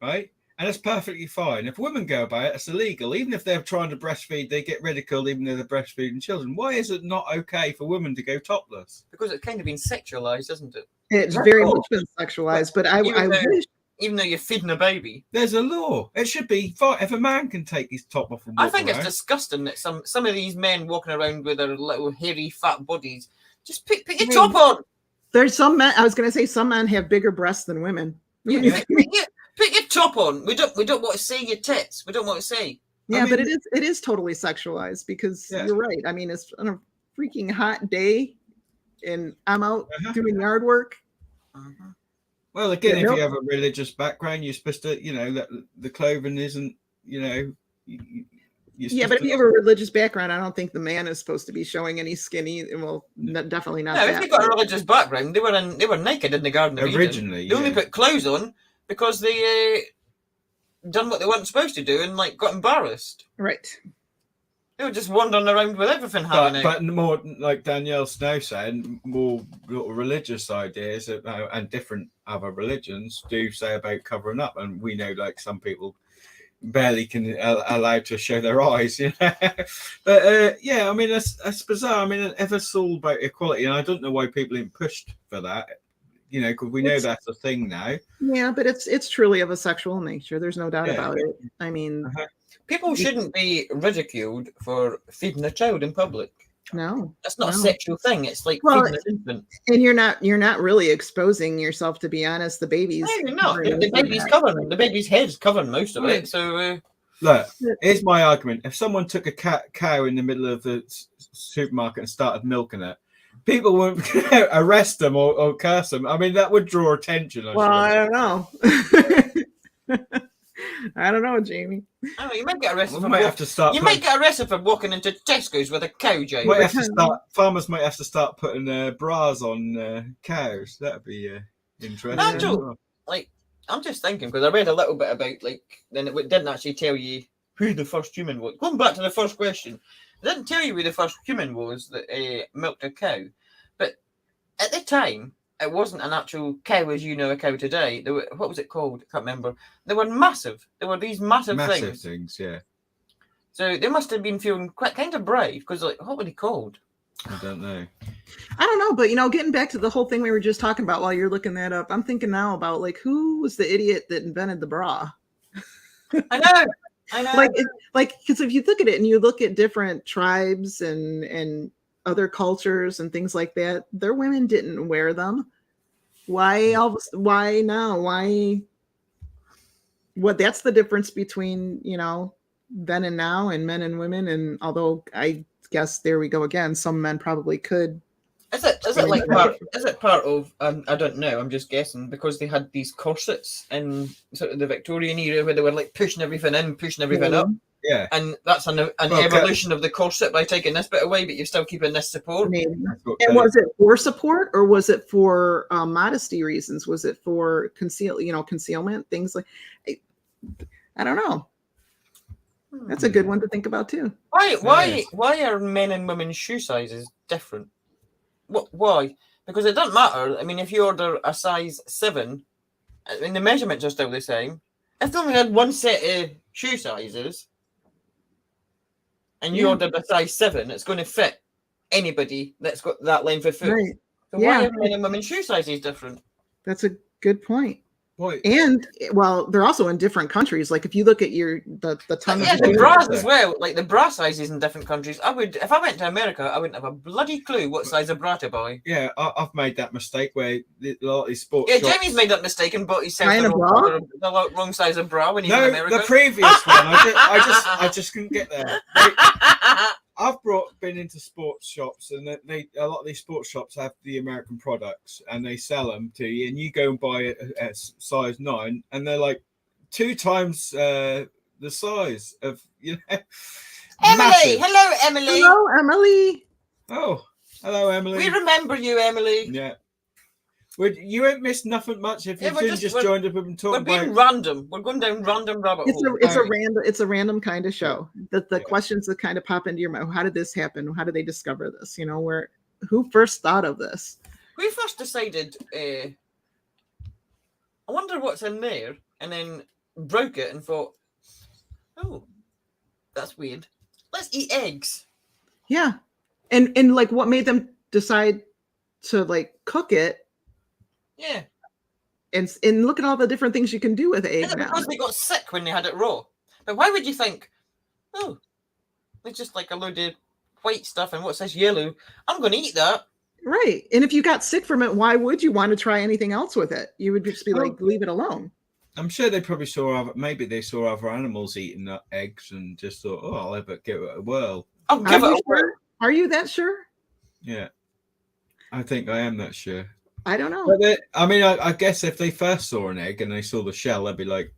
[SPEAKER 2] right? And it's perfectly fine. If women go about it, it's illegal. Even if they're trying to breastfeed, they get ridiculed even though they're breastfeeding children. Why is it not okay for women to go topless?
[SPEAKER 1] Because it's kind of been sexualized, isn't it?
[SPEAKER 3] It's very much been sexualized, but I wish...
[SPEAKER 1] Even though you're feeding a baby.
[SPEAKER 2] There's a law. It should be fine. If a man can take his top off and walk
[SPEAKER 1] I think
[SPEAKER 2] around,
[SPEAKER 1] it's disgusting that some of these men walking around with their little hairy fat bodies, just put your top on.
[SPEAKER 3] There's some men, I was going to say some men have bigger breasts than women.
[SPEAKER 1] Yeah, put your top on. We don't want to see your tits. We don't want to see.
[SPEAKER 3] Yeah, but it is totally sexualized because you're right. I mean, it's on a freaking hot day and I'm out doing yard work.
[SPEAKER 2] Well, again, if you have a religious background, you're supposed to, that the clothing isn't, but if you have a religious background, I don't think the man is supposed to be showing any skinny. Well, definitely not.
[SPEAKER 1] No, if you've got a religious background, they were naked in the Garden of
[SPEAKER 2] originally.
[SPEAKER 1] Eden. They only put clothes on because they done what they weren't supposed to do and got embarrassed.
[SPEAKER 3] Right.
[SPEAKER 1] They were just wandering around with everything happening.
[SPEAKER 2] But more like Danielle Snow said, more religious ideas and different other religions do say about covering up, and we know like some people barely can allowed to show their eyes, But I mean that's bizarre. I mean, if it's all about equality, and I don't know why people ain't pushed for that. Because we know that's a thing now. Yeah, but it's truly of a sexual nature. There's no doubt about it. I mean,
[SPEAKER 1] people shouldn't be ridiculed for feeding a child in public.
[SPEAKER 3] No,
[SPEAKER 1] that's not a sexual thing. It's like feeding an infant.
[SPEAKER 3] And you're not really exposing yourself, to be honest. The baby's
[SPEAKER 1] the baby's covering. The baby's head's covering most of it. So
[SPEAKER 2] look, here's my argument. If someone took a cow in the middle of the supermarket and started milking it, people wouldn't arrest them or curse them. I mean, that would draw attention.
[SPEAKER 3] I don't know. I don't know, Jamie.
[SPEAKER 1] I don't know, you might get arrested.
[SPEAKER 2] You
[SPEAKER 1] might get arrested for walking into Tesco's with a cow, Jamie.
[SPEAKER 2] Farmers might have to start putting bras on cows. That'd be interesting.
[SPEAKER 1] I'm just thinking because I read a little bit about then it didn't actually tell you who the first human was. Going back to the first question. It didn't tell you who the first human was that milked a cow. But at the time, it wasn't an actual cow as you know a cow today. They were, what was it called? I can't remember. They were massive. They were these massive things.
[SPEAKER 2] Yeah.
[SPEAKER 1] So they must have been feeling quite kind of brave because, what were they called?
[SPEAKER 2] I don't know.
[SPEAKER 3] I don't know, but getting back to the whole thing we were just talking about while you're looking that up, I'm thinking now about who was the idiot that invented the bra?
[SPEAKER 1] I know.
[SPEAKER 3] Because if you look at it and you look at different tribes and other cultures and things like that, their women didn't wear them. Why now? That's the difference between, then and now and men and women. And although I guess there we go again, some men probably could.
[SPEAKER 1] Is it part of, I don't know, I'm just guessing, because they had these corsets in sort of the Victorian era where they were pushing everything in, pushing everything up.
[SPEAKER 2] Yeah.
[SPEAKER 1] And that's an evolution of the corset by taking this bit away, but you're still keeping this support.
[SPEAKER 3] And was it for support or was it for modesty reasons? Was it for concealment? Things like, I don't know. That's a good one to think about too.
[SPEAKER 1] Why are men and women's shoe sizes different? Why? Because it doesn't matter. I mean, if you order a size 7, I mean, the measurements are still the same. If they only had one set of shoe sizes and you ordered a size 7, it's going to fit anybody that's got that length of foot.
[SPEAKER 3] Right.
[SPEAKER 1] So why are men and women's shoe sizes different?
[SPEAKER 3] That's a good point.
[SPEAKER 2] Boy.
[SPEAKER 3] And well, they're also in different countries. Like if you look at the tongue
[SPEAKER 1] Yeah,
[SPEAKER 3] of
[SPEAKER 1] the
[SPEAKER 3] the
[SPEAKER 1] bras as well. Like the bra sizes in different countries. If I went to America, I wouldn't have a bloody clue what size of bra to buy.
[SPEAKER 2] Yeah, I've made that mistake where a lot of these sports.
[SPEAKER 1] Yeah,
[SPEAKER 2] shops...
[SPEAKER 1] Jamie's made that mistake and bought himself
[SPEAKER 3] Kind
[SPEAKER 1] the
[SPEAKER 3] of bra?
[SPEAKER 1] wrong size of bra when he's in America.
[SPEAKER 2] The previous one. I just couldn't get there. I've been into sports shops, and a lot of these sports shops have the American products, and they sell them to you, and you go and buy it at size 9, and they're like 2 times the size of
[SPEAKER 1] Emily.
[SPEAKER 2] Massive.
[SPEAKER 1] Hello, Emily.
[SPEAKER 3] Hello, Emily.
[SPEAKER 2] Oh, hello, Emily.
[SPEAKER 1] We remember you, Emily.
[SPEAKER 2] Yeah. You ain't missed nothing much if you just joined up and talking.
[SPEAKER 1] We're being random. We're going down random rabbit holes.
[SPEAKER 3] It's a random kind of show. The questions that kind of pop into your mind. How did this happen? How did they discover this? Who first thought of this?
[SPEAKER 1] We first decided, I wonder what's in there, and then broke it and thought, oh, that's weird. Let's eat eggs.
[SPEAKER 3] Yeah. And like what made them decide to like cook it?
[SPEAKER 1] Yeah.
[SPEAKER 3] And look at all the different things you can do with egg now.
[SPEAKER 1] Because they got sick when they had it raw. But why would you think, oh, it's just like a load of white stuff and what's this yellow? I'm going to eat that.
[SPEAKER 3] Right. And if you got sick from it, why would you want to try anything else with it? You would just be like, leave it alone.
[SPEAKER 2] I'm sure they probably saw other animals eating eggs and just thought, oh, I'll ever give it a whirl.
[SPEAKER 1] I'll give it a whirl.
[SPEAKER 3] Are you that sure?
[SPEAKER 2] Yeah. I think I am that sure.
[SPEAKER 3] I don't know.
[SPEAKER 2] But I guess if they first saw an egg and they saw the shell, they'd be like,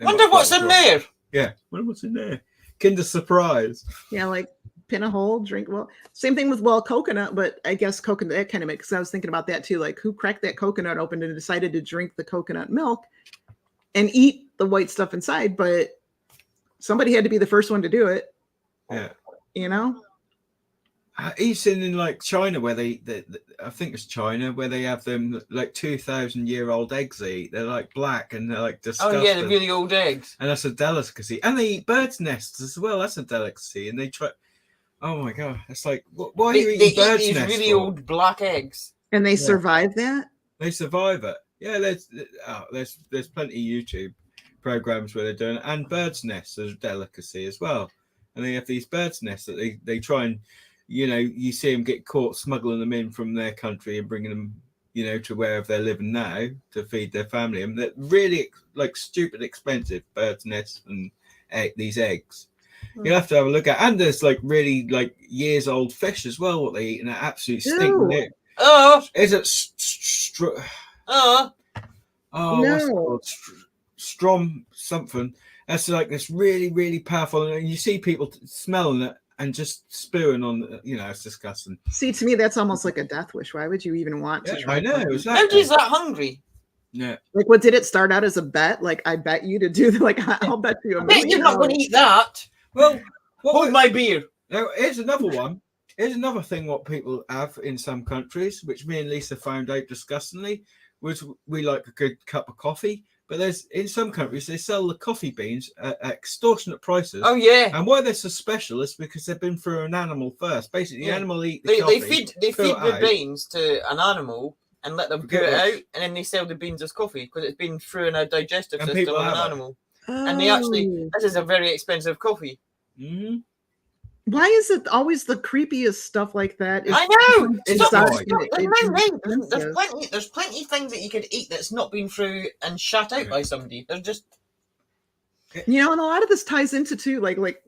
[SPEAKER 1] wonder what's in there.
[SPEAKER 2] Yeah. Wonder what's in there. Kinder surprise.
[SPEAKER 3] Yeah, like pin a hole, drink. Well, same thing with coconut, but I guess coconut, that kind of makes, because I was thinking about that too. Like who cracked that coconut open and decided to drink the coconut milk and eat the white stuff inside? But somebody had to be the first one to do it.
[SPEAKER 2] Yeah. You've seen in like China where I think it's China where they have them like 2,000-year-old eggs they eat. They're like black and they're like disgusting.
[SPEAKER 1] Oh yeah, they're really old eggs.
[SPEAKER 2] And that's a delicacy. And they eat birds' nests as well. That's a delicacy. And they try. Oh my god, it's like why are you eating birds' nests?
[SPEAKER 1] These really old black eggs.
[SPEAKER 3] And they survive that.
[SPEAKER 2] They survive it. Yeah, there's plenty of YouTube programs where they're doing it, and birds' nests as a delicacy as well. And they have these birds' nests that they try and. You see them get caught smuggling them in from their country and bringing them, to wherever they're living now to feed their family. And they're really like stupid expensive birds' nests and these eggs. You'll have to have a look at. And there's like really like years old fish as well. What they eat and they absolutely stink.
[SPEAKER 1] Oh,
[SPEAKER 2] is it?
[SPEAKER 1] no.
[SPEAKER 2] What's it called? Strom something. That's like this really really powerful. And you see people smelling it. And just spewing on, it's disgusting.
[SPEAKER 3] See, to me, that's almost like a death wish. Why would you even want to try?
[SPEAKER 2] I know. Exactly.
[SPEAKER 1] Nobody's that hungry.
[SPEAKER 2] Yeah.
[SPEAKER 3] Like, what did it start out as a bet? Like, I bet you to do. Like, I'll bet you $1 million.
[SPEAKER 1] You're not going to eat that.
[SPEAKER 2] Well,
[SPEAKER 1] hold my beer.
[SPEAKER 2] Now, here's another one. Here's another thing. What people have in some countries, which me and Lisa found out disgustingly, was we like a good cup of coffee. But in some countries they sell the coffee beans at extortionate prices.
[SPEAKER 1] Oh yeah.
[SPEAKER 2] And why they're so special is because they've been through an animal first. Basically, the animal eat the coffee.
[SPEAKER 1] They feed the beans to an animal and let them poo it out, and then they sell the beans as coffee because it's been through a digestive system of an animal.
[SPEAKER 3] Oh.
[SPEAKER 1] And this is a very expensive coffee.
[SPEAKER 2] Mm-hmm.
[SPEAKER 3] Why is it always the creepiest stuff like that?
[SPEAKER 1] I know.
[SPEAKER 3] There's
[SPEAKER 1] plenty of things that you could eat that's not been through and shut out by somebody. They're just,
[SPEAKER 3] and a lot of this ties into too,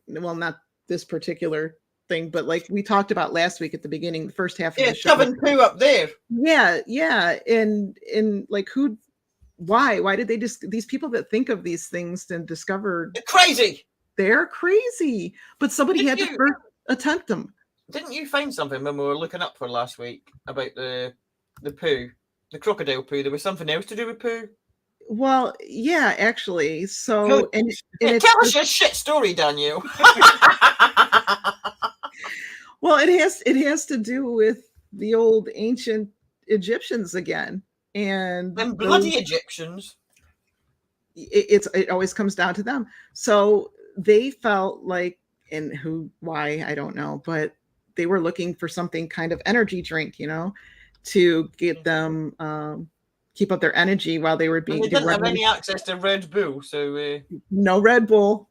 [SPEAKER 3] well, not this particular thing, but like we talked about last week at the beginning, the first half of the show.
[SPEAKER 1] Shoving poo up there.
[SPEAKER 3] Yeah, and like why did they just these people that think of these things and discover?
[SPEAKER 1] They're crazy.
[SPEAKER 3] They're crazy, but somebody had to first attempt them.
[SPEAKER 1] Didn't you find something when we were looking up for last week about the poo, the crocodile poo? There was something else to do with poo.
[SPEAKER 3] Well, yeah, actually. So,
[SPEAKER 1] tell us your shit story, Danielle.
[SPEAKER 3] Well, it has to do with the old ancient Egyptians again, and
[SPEAKER 1] them bloody Egyptians.
[SPEAKER 3] It always comes down to them. So they felt like, why I don't know, but they were looking for something kind of energy drink, to get them keep up their energy while they were
[SPEAKER 1] And
[SPEAKER 3] being.
[SPEAKER 1] they didn't have any access to Red Bull, so
[SPEAKER 3] no Red Bull,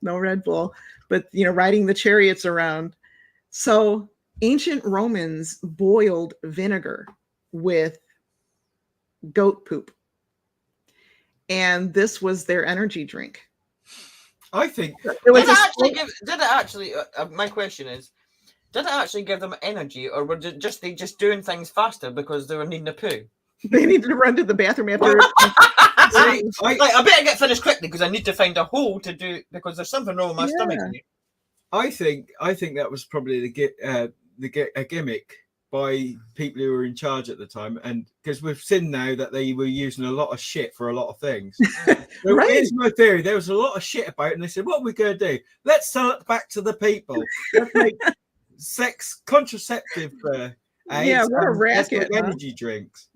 [SPEAKER 3] but riding the chariots around. So ancient Romans boiled vinegar with goat poop, and this was their energy drink.
[SPEAKER 2] I think
[SPEAKER 1] it was my question is, did it actually give them energy, or were they just doing things faster because they were needing a poo?
[SPEAKER 3] They needed to run to the bathroom after.
[SPEAKER 1] I better get finished quickly because I need to find a hole to do, because there's something wrong with my stomach.
[SPEAKER 2] I think that was probably a gimmick by people who were in charge at the time, and because we've seen now that they were using a lot of shit for a lot of things. So
[SPEAKER 3] right.
[SPEAKER 2] Here's my theory: there was a lot of shit about it, and they said, "What are we going to do? Let's sell it back to the people. Let's make sex contraceptive."
[SPEAKER 3] What a racket!
[SPEAKER 2] Energy drinks.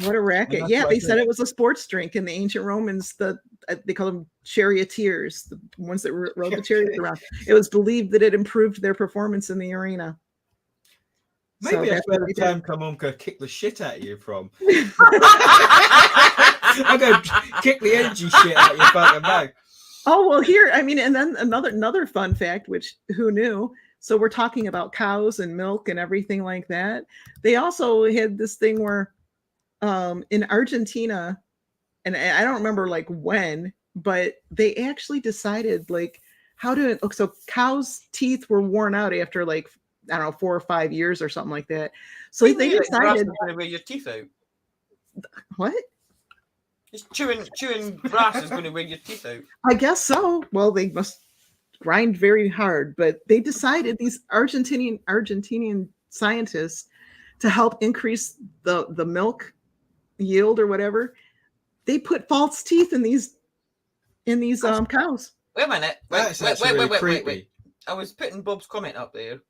[SPEAKER 3] What a racket! Yeah, they said it was a sports drink, and the ancient Romans, they call them charioteers, the ones that rode the chariots around. It was believed that it improved their performance in the arena.
[SPEAKER 2] Maybe that's where the term "come on, go kick the shit out of you" from. I'm going to kick the energy shit out of your fucking mouth.
[SPEAKER 3] Oh well, and then another fun fact, which who knew. So we're talking about cows and milk and everything like that. They also had this thing where in Argentina, and I don't remember like when, but they actually decided so cows' teeth were worn out after 4 or 5 years or something like that. So they decided
[SPEAKER 1] to wear your teeth out.
[SPEAKER 3] What?
[SPEAKER 1] Just chewing grass is going to wear your teeth out.
[SPEAKER 3] I guess so. Well, they must grind very hard, but they decided, these Argentinian scientists, to help increase the milk yield or whatever, they put false teeth in these cows.
[SPEAKER 1] Wait a minute. Wait. I was putting Bob's comment up there,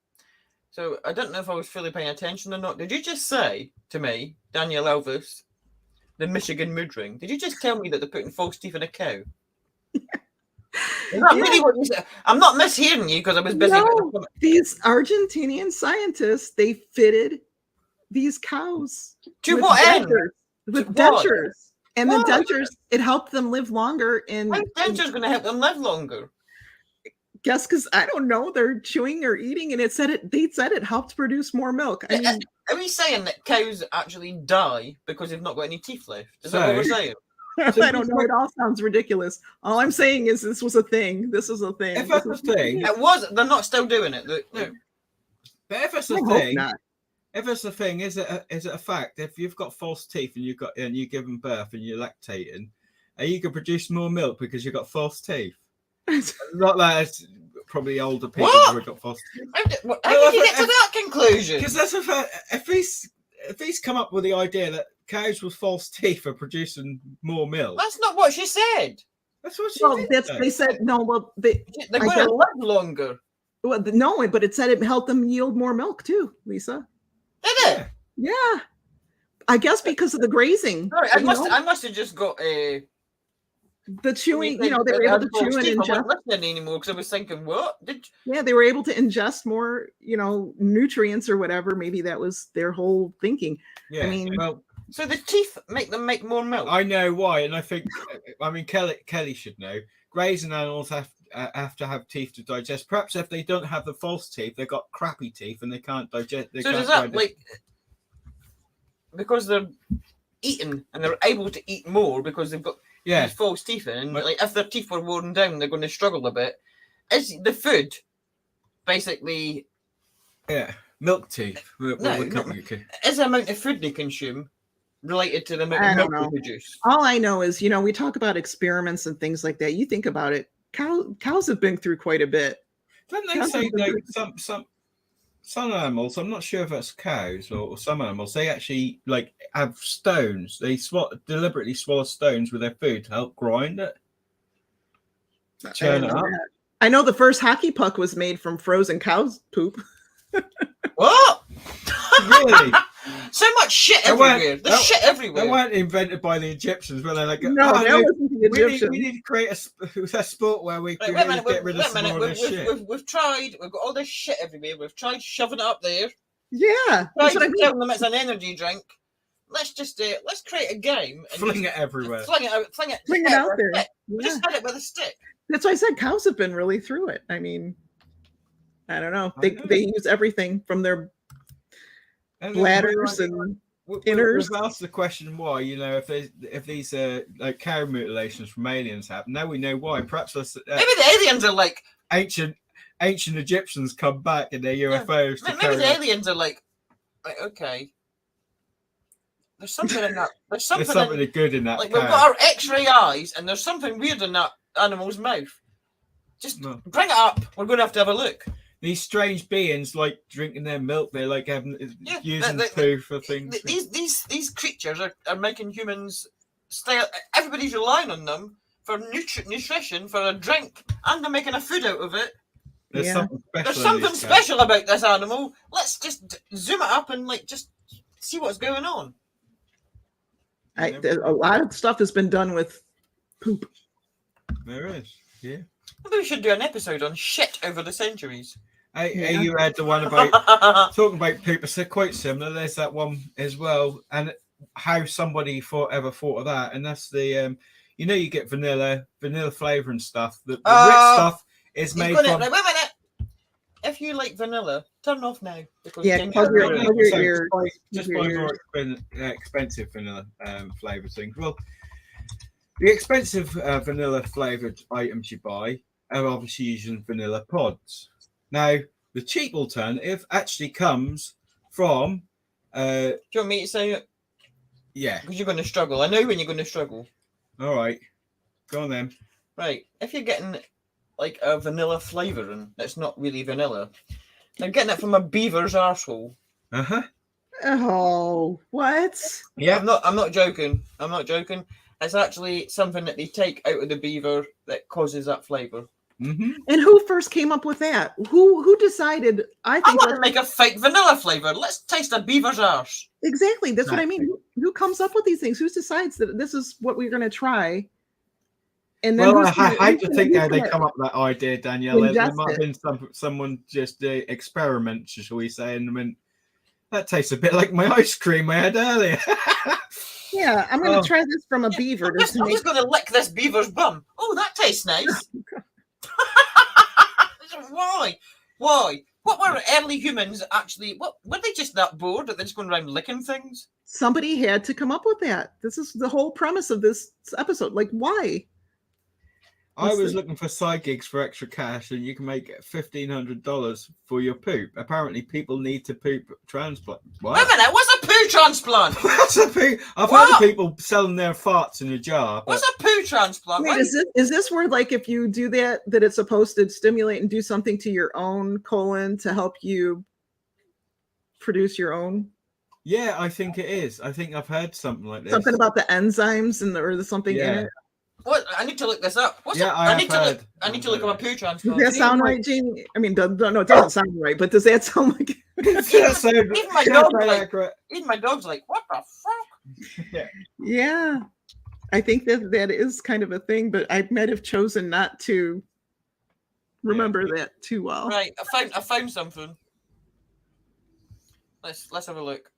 [SPEAKER 1] so I don't know if I was fully paying attention or not. Did you just say to me, Danielle Elvis, the Michigan mood ring? Did you just tell me that they're putting false teeth in a cow? Is that really what you said? I'm not mishearing you because I was busy.
[SPEAKER 3] No, these Argentinian scientists, they fitted these cows
[SPEAKER 1] to what end?
[SPEAKER 3] With dentures. And the dentures, it helped them live longer. And
[SPEAKER 1] how dentures going to help them live longer?
[SPEAKER 3] Guess because I don't know, they're chewing or eating, and they said it helped produce more milk. I mean,
[SPEAKER 1] are we saying that cows actually die because they've not got any teeth left? Is that what we're saying?
[SPEAKER 3] I don't know. It all sounds ridiculous. All I'm saying is this was a thing. This is a thing.
[SPEAKER 2] If that's a thing,
[SPEAKER 1] it was. They're not still doing it.
[SPEAKER 2] No. But if it's a thing, if it's a thing, is it a fact? If you've got false teeth and you give them birth and you're lactating, you can produce more milk because you've got false teeth. Not that it's probably older people who have got false teeth.
[SPEAKER 1] How did you get to that conclusion?
[SPEAKER 2] Because that's a fact. If he's come up with the idea that cows with false teeth are producing more milk,
[SPEAKER 1] that's not what she said.
[SPEAKER 2] That's what she did.
[SPEAKER 3] They said no. Well, they're
[SPEAKER 1] going to live longer.
[SPEAKER 3] Well, no, but it said it helped them yield more milk too, Lisa.
[SPEAKER 1] Did it?
[SPEAKER 3] Yeah. I guess because of the grazing.
[SPEAKER 1] Sorry, I must have just got the
[SPEAKER 3] chewing. They were able to chew and ingest.
[SPEAKER 1] I wasn't listening anymore because I was thinking, what?
[SPEAKER 3] They were able to ingest more, nutrients or whatever. Maybe that was their whole thinking.
[SPEAKER 2] Yeah.
[SPEAKER 3] I mean,
[SPEAKER 1] so the teeth make them make more milk.
[SPEAKER 2] I know why, and I think, Kelly should know. Grazing animals have to have teeth to digest. Perhaps if they don't have the false teeth, they've got crappy teeth and they can't digest.
[SPEAKER 1] Does that because they're eating and they're able to eat more because they've got these false teeth in, and if their teeth were worn down, they're going to struggle a bit. Is the food basically
[SPEAKER 2] milk teeth?
[SPEAKER 1] Is the amount of food they consume related to the amount of milk they produce?
[SPEAKER 3] All I know is, we talk about experiments and things like that. You think about it, cows have been through quite a bit.
[SPEAKER 2] Don't they say some animals, I'm not sure if it's cows or some animals, they actually have stones. They deliberately swallow stones with their food to help grind it. Churn it up.
[SPEAKER 3] I know the first hockey puck was made from frozen cow's poop.
[SPEAKER 1] What?
[SPEAKER 2] Really?
[SPEAKER 1] So much shit everywhere. There's shit everywhere.
[SPEAKER 2] They weren't invented by the Egyptians, were they? That
[SPEAKER 3] wasn't the Egyptians.
[SPEAKER 2] We need to create a sport where we can get rid of some more of this shit.
[SPEAKER 1] We've tried. We've got all this shit everywhere. We've tried shoving it up there.
[SPEAKER 3] Yeah.
[SPEAKER 1] Tried telling them it's an energy drink. let's create a game and
[SPEAKER 2] fling it everywhere.
[SPEAKER 1] Fling it
[SPEAKER 3] out there.
[SPEAKER 1] Yeah. Just hit it with a stick.
[SPEAKER 3] That's why I said cows have been really through it. I mean, I don't know. They use everything from their bladders and inners.
[SPEAKER 2] We've asked the question why, if these like cow mutilations from aliens happen. Now we know why. Perhaps
[SPEAKER 1] maybe the aliens are like
[SPEAKER 2] ancient Egyptians come back in their UFOs.
[SPEAKER 1] Yeah, maybe the aliens are like, okay, there's something in that. There's something
[SPEAKER 2] good in that.
[SPEAKER 1] Like, we've got our X-ray eyes, and there's something weird in that animal's mouth. Just bring it up. We're going to have a look.
[SPEAKER 2] These strange beings like drinking their milk. They like using poo for things.
[SPEAKER 1] These creatures are making humans stay. Everybody's relying on them for nutrition, for a drink, and they're making a food out of it.
[SPEAKER 2] There's
[SPEAKER 1] something special about this animal. Let's just zoom it up and just see what's going on.
[SPEAKER 3] A lot of stuff has been done with poop.
[SPEAKER 2] There is, yeah.
[SPEAKER 1] Maybe we should do an episode on shit over the centuries.
[SPEAKER 2] You had the one about talking about poop. It's quite similar. There's that one as well, and how somebody ever thought of that, and that's the you get vanilla flavor and stuff. The rich stuff is made from.
[SPEAKER 1] Wait a minute. If you like vanilla, turn off now.
[SPEAKER 3] Plug your ear.
[SPEAKER 2] Just buy more expensive vanilla flavored things. Well, the expensive vanilla flavored items you buy are obviously using vanilla pods. Now, the cheap alternative actually comes from.
[SPEAKER 1] Do you want me to say it?
[SPEAKER 2] Yeah.
[SPEAKER 1] Because you're going to struggle. I know when you're going to struggle.
[SPEAKER 2] All right. Go on then.
[SPEAKER 1] Right. If you're getting like a vanilla flavouring that's not really vanilla, they're getting it from a beaver's arsehole.
[SPEAKER 2] Uh-huh.
[SPEAKER 3] Oh, what?
[SPEAKER 2] Yeah.
[SPEAKER 1] I'm not joking. It's actually something that they take out of the beaver that causes that flavour.
[SPEAKER 2] Mm-hmm.
[SPEAKER 3] And who first came up with that? Who decided? I
[SPEAKER 1] want to make a fake vanilla flavour. Let's taste a beaver's arse.
[SPEAKER 3] Exactly. That's what I mean. Who comes up with these things? Who decides that this is what we're going to try? And then
[SPEAKER 2] I hate to think how they come up with that idea, Danielle. There might have been someone just experiment, shall we say, and went, that tastes a bit like my ice cream I had earlier.
[SPEAKER 3] Yeah, I'm going to try this from a beaver.
[SPEAKER 1] I'm just going to lick this beaver's bum. Oh, that tastes nice. Why? What were early humans actually? Were they just that bored that they're just going around licking things?
[SPEAKER 3] Somebody had to come up with that. This is the whole premise of this episode. Like, why?
[SPEAKER 2] I was looking for side gigs for extra cash, and you can make $1,500 for your poop. Apparently, people need to poop transplant. What?
[SPEAKER 1] Wait a minute, what's a poo transplant?
[SPEAKER 2] What's a poo? I've heard of people selling their farts in a jar.
[SPEAKER 1] What's a poo transplant?
[SPEAKER 3] Wait, is this where, like, if you do that it's supposed to stimulate and do something to your own colon to help you produce your own?
[SPEAKER 2] Yeah, I think it is. I think I've heard something like this.
[SPEAKER 3] Something about the enzymes or something in it.
[SPEAKER 1] What? I need to look this up.
[SPEAKER 2] I need
[SPEAKER 1] to look up a poo transplant.
[SPEAKER 3] Does that sound right, Jamie? I mean, no, it doesn't sound right. But does that sound like?
[SPEAKER 1] Even my dog's like, what the fuck?
[SPEAKER 3] Yeah. I think that is kind of a thing, but I might have chosen not to remember that too well.
[SPEAKER 1] Right, I found something. Let's have a look.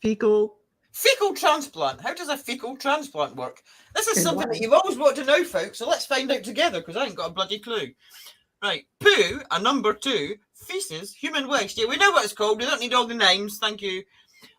[SPEAKER 3] Fecal
[SPEAKER 1] transplant. How does a fecal transplant work? This is something that you've always wanted to know, folks. So let's find out together, because I ain't got a bloody clue. Right, poo, a number 2, feces, human waste. Yeah, we know what it's called. We don't need all the names. Thank you.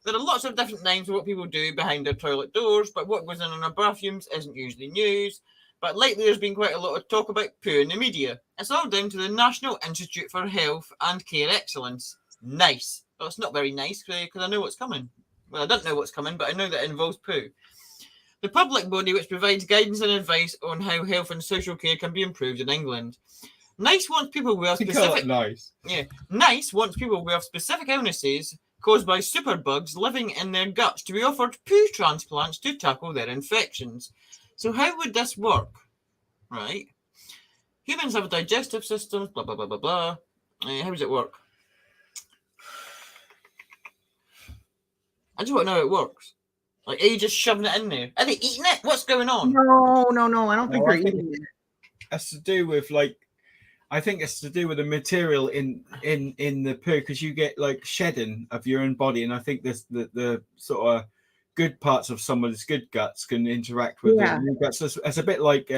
[SPEAKER 1] There are lots of different names for what people do behind their toilet doors, but what goes in our bathrooms isn't usually news. But lately, there's been quite a lot of talk about poo in the media. It's all down to the National Institute for Health and Care Excellence. Nice. Well, it's not very nice, because I know what's coming. Well, I don't know what's coming, but I know that it involves poo. The public body which provides guidance and advice on how health and social care can be improved in England. NICE wants people with specific... NICE wants people with specific illnesses caused by superbugs living in their guts to be offered poo transplants to tackle their infections. So how would this work? Right. Humans have a digestive system, blah, blah, blah, blah, blah. How does it work? I just want to know how it works. Like, are you just shoving it in there? Are they eating it? What's going on?
[SPEAKER 3] No. I don't think they're eating it.
[SPEAKER 2] It's to do with, like, I think it's to do with the material in the poo, because you get, like, shedding of your own body, and I think this the sort of good parts of someone's good guts can interact with the new guts. It's a bit like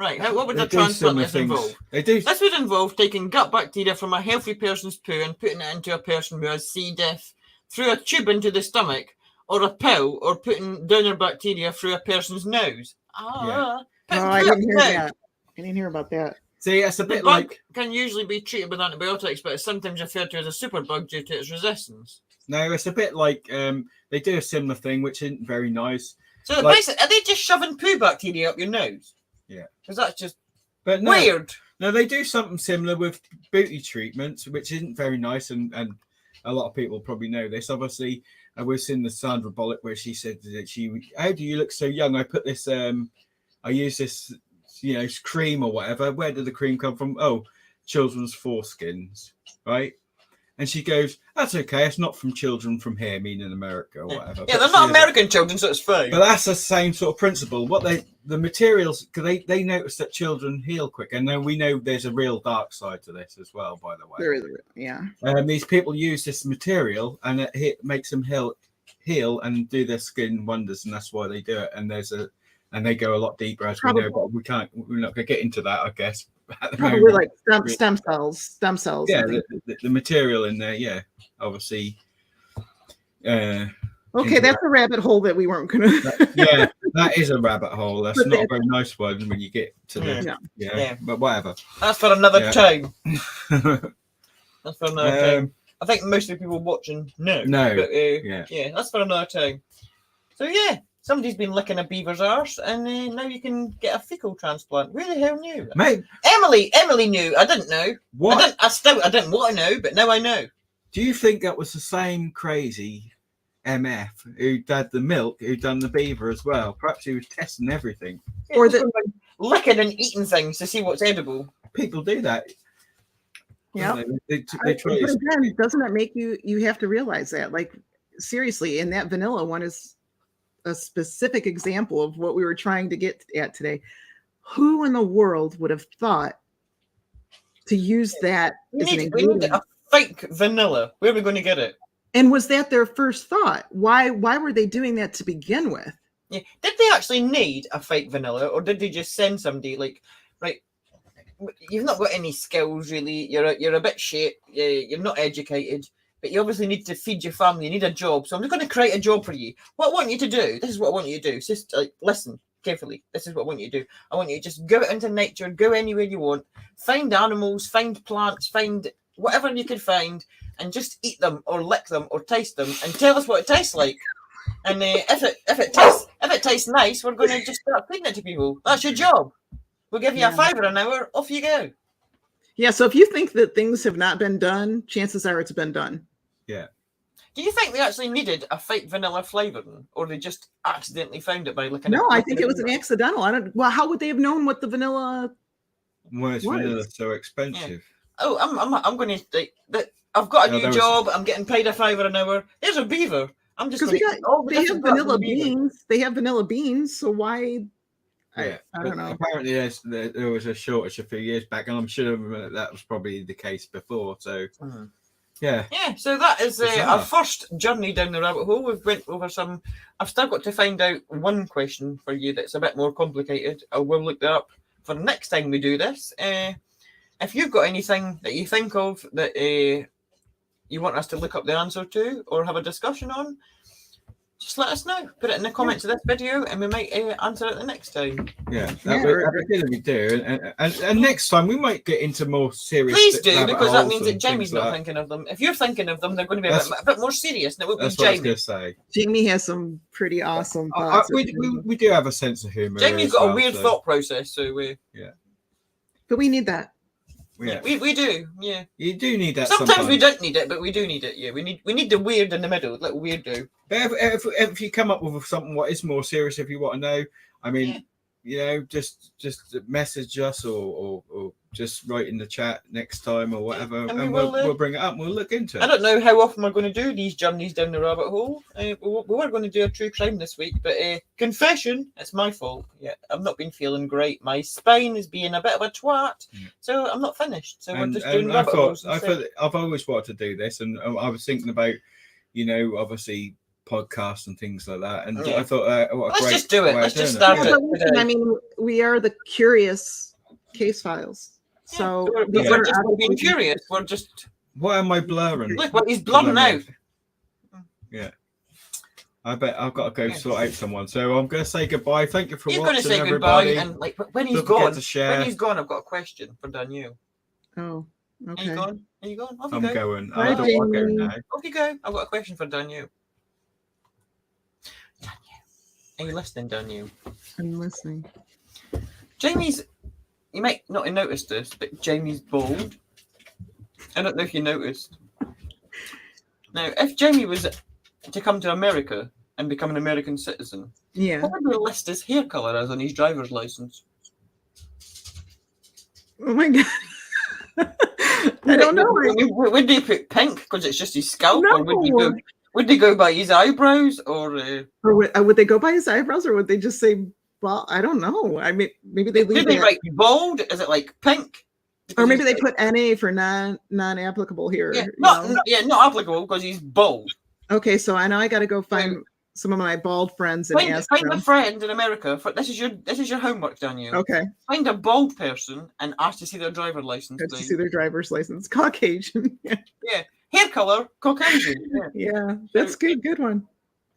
[SPEAKER 1] Right. What would the
[SPEAKER 2] do
[SPEAKER 1] transplant
[SPEAKER 2] similar
[SPEAKER 1] this
[SPEAKER 2] things.
[SPEAKER 1] involve?
[SPEAKER 2] They do.
[SPEAKER 1] This would involve taking gut bacteria from a healthy person's poo and putting it into a person who has C. diff through a tube into the stomach, or a pill, or putting donor bacteria through a person's nose.
[SPEAKER 3] I didn't hear that. I didn't hear about that.
[SPEAKER 2] See, it's a bit
[SPEAKER 1] the bug
[SPEAKER 2] like
[SPEAKER 1] can usually be treated with antibiotics, but it's sometimes referred to as a superbug due to its resistance.
[SPEAKER 2] No, it's a bit like they do a similar thing, which isn't very nice.
[SPEAKER 1] So basically, are they just shoving poo bacteria up your nose?
[SPEAKER 2] Yeah,
[SPEAKER 1] because that's just
[SPEAKER 2] weird. No, they do something similar with booty treatments, which isn't very nice, and a lot of people probably know this. Obviously, we've seen the Sandra Bullock where she said that how do you look so young? I put this, I use this, cream or whatever. Where did the cream come from? Oh, children's foreskins, right? And she goes, that's okay. It's not from children from here, meaning America or whatever.
[SPEAKER 1] Yeah, they're not American children, so it's fine.
[SPEAKER 2] But that's the same sort of principle. The materials, because they notice that children heal quick. And then we know there's a real dark side to this as well, by the way.
[SPEAKER 3] There is,
[SPEAKER 2] these people use this material and it makes them heal and do their skin wonders. And that's why they do it. And they go a lot deeper, as we know, but we're not going to get into that, I guess.
[SPEAKER 3] Probably like stem cells.
[SPEAKER 2] Yeah, the material in there, obviously.
[SPEAKER 3] Okay, that's a rabbit hole that we weren't going
[SPEAKER 2] to. That is a rabbit hole. That's not a very nice one when you get to the. But whatever.
[SPEAKER 1] That's for another time. That's for another time. I think most of the people watching know.
[SPEAKER 2] No.
[SPEAKER 1] But, that's for another time. So somebody's been licking a beaver's arse, and now you can get a fecal transplant. Who the hell knew?
[SPEAKER 2] Mate,
[SPEAKER 1] Emily knew. I didn't know.
[SPEAKER 2] What?
[SPEAKER 1] I didn't want to know, but now I know.
[SPEAKER 2] Do you think that was the same crazy MF who did the milk, who done the beaver as well? Perhaps he was testing everything.
[SPEAKER 3] Or
[SPEAKER 1] licking and eating things to see what's edible.
[SPEAKER 2] People do that.
[SPEAKER 3] Yeah.
[SPEAKER 2] They
[SPEAKER 3] but again, doesn't it make you have to realize that? Like, seriously, and that vanilla one is a specific example of what we were trying to get at today. Who in the world would have thought to use that
[SPEAKER 1] we need a fake vanilla. Where are we going to get it?
[SPEAKER 3] And was that their first thought? Why were they doing that to begin with?
[SPEAKER 1] Yeah. Did they actually need a fake vanilla, or did they just send somebody like, right, you've not got any skills really, you're a bit shit, you're not educated, but you obviously need to feed your family, you need a job, so I'm just going to create a job for you. What I want you to do, this is what I want you to do, just listen carefully, this is what I want you to do. I want you to just go out into nature, go anywhere you want, find animals, find plants, find whatever you can find, and just eat them or lick them or taste them and tell us what it tastes like. And if it tastes nice, we're going to just start feeding it to people. That's your job. We'll give you a $5 an hour, off you go.
[SPEAKER 3] Yeah, so if you think that things have not been done, chances are it's been done.
[SPEAKER 2] Yeah.
[SPEAKER 1] Do you think they actually needed a fake vanilla flavoring, or they just accidentally found it by looking?
[SPEAKER 3] No, I think it was an accidental. How would they have known what the vanilla?
[SPEAKER 2] Why is vanilla so expensive?
[SPEAKER 1] Yeah. Oh, I'm going to. I've got a new job. I'm getting paid a $5 an hour. There's a beaver. I'm just.
[SPEAKER 3] They have vanilla beans. They have vanilla beans. So why?
[SPEAKER 2] Yeah,
[SPEAKER 3] I don't know.
[SPEAKER 2] Apparently, there was a shortage a few years back, and I'm sure that was probably the case before. So. Yeah. So
[SPEAKER 1] that is our first journey down the rabbit hole. We've went over some. I've still got to find out one question for you that's a bit more complicated. I will look that up for the next time we do this. If you've got anything that you think of that you want us to look up the answer to or have a discussion on, just let us know. Put it in the comments of this video, and we might answer it the next time.
[SPEAKER 2] Yeah, we do. And next time we might get into more serious.
[SPEAKER 1] Please do, because that means that Jamie's not thinking of them. If you're thinking of them, they're going to be a bit more serious, and it would be Jamie.
[SPEAKER 2] What I was going to say.
[SPEAKER 3] Jamie has some pretty awesome thoughts.
[SPEAKER 2] We do have a sense of humor.
[SPEAKER 1] Jamie's got a weird thought process, so
[SPEAKER 3] but we need that.
[SPEAKER 2] Yeah.
[SPEAKER 1] We do, yeah.
[SPEAKER 2] You do need that.
[SPEAKER 1] Sometimes we don't need it, but we do need it. Yeah, we need the weird in the middle, little weirdo.
[SPEAKER 2] But if you come up with something what is more serious, if you want to know, I mean, just message us or just write in the chat next time or whatever, and we'll bring it up. And we'll look into it.
[SPEAKER 1] I don't know how often we're going to do these journeys down the rabbit hole. We were going to do a true crime this week, but confession, it's my fault. Yeah, I've not been feeling great. My spine is being a bit of a twat, so I'm not finished. So we're just doing rabbit holes.
[SPEAKER 2] I've always wanted to do this, and I was thinking about, obviously podcasts and things like that. And
[SPEAKER 1] Yeah.
[SPEAKER 2] I thought, what a
[SPEAKER 1] Let's
[SPEAKER 2] great
[SPEAKER 1] just do it.
[SPEAKER 2] way
[SPEAKER 1] Let's
[SPEAKER 2] of doing
[SPEAKER 1] just
[SPEAKER 2] it.
[SPEAKER 1] start
[SPEAKER 3] Yeah,
[SPEAKER 1] it.
[SPEAKER 3] but listen, I mean, we are the Curious Casefiles. So these
[SPEAKER 1] we're
[SPEAKER 3] are
[SPEAKER 1] just being
[SPEAKER 3] obviously-
[SPEAKER 1] curious. We're just
[SPEAKER 2] Why am I blurring?
[SPEAKER 1] look what he's blurring out.
[SPEAKER 2] Yeah. I bet I've got to go sort out someone. So I'm going to say goodbye. Thank you for
[SPEAKER 1] He's
[SPEAKER 2] watching,
[SPEAKER 1] going to say
[SPEAKER 2] everybody.
[SPEAKER 1] goodbye, and like when he's
[SPEAKER 2] Don't forget
[SPEAKER 1] gone,
[SPEAKER 2] to share.
[SPEAKER 1] when he's gone, I've got a question for Danielle.
[SPEAKER 3] Oh,
[SPEAKER 1] Are
[SPEAKER 3] okay.
[SPEAKER 1] you gone? Are you gone? Off you
[SPEAKER 2] I'm
[SPEAKER 1] go.
[SPEAKER 2] going.
[SPEAKER 3] Bye,
[SPEAKER 2] I don't want to go
[SPEAKER 3] Jamie.
[SPEAKER 2] now.
[SPEAKER 1] Off you go. I've got a question for Danielle. Are you listening, Danielle?
[SPEAKER 3] I'm listening.
[SPEAKER 1] Jamie's. You might not have noticed this, but Jamie's bald. I don't know if you noticed. Now, if Jamie was to come to America and become an American citizen,
[SPEAKER 3] Yeah.
[SPEAKER 1] what would we list his hair colour as on his driver's license?
[SPEAKER 3] Oh my god. I don't know.
[SPEAKER 1] Would they put pink because it's just his scalp,
[SPEAKER 3] No.
[SPEAKER 1] or would they go by his eyebrows, or
[SPEAKER 3] Or would they go by his eyebrows, or would they just say, well, I don't know. I mean, maybe they
[SPEAKER 1] do
[SPEAKER 3] leave
[SPEAKER 1] they
[SPEAKER 3] it.
[SPEAKER 1] write bold? Is it like pink?
[SPEAKER 3] Or maybe they
[SPEAKER 1] Because
[SPEAKER 3] put NA for non-applicable here.
[SPEAKER 1] he's-
[SPEAKER 3] you know?
[SPEAKER 1] not applicable because he's bald.
[SPEAKER 3] Okay, so I know I got to go find some of my bald friends and ask
[SPEAKER 1] Find a
[SPEAKER 3] them.
[SPEAKER 1] friend in America. This is your homework, Danielle.
[SPEAKER 3] Okay,
[SPEAKER 1] Find a bald person and ask to see their driver's license.
[SPEAKER 3] good to
[SPEAKER 1] Please.
[SPEAKER 3] see their driver's license. Caucasian.
[SPEAKER 1] Yeah, hair color, Caucasian. Yeah.
[SPEAKER 3] Yeah, that's good. Good one.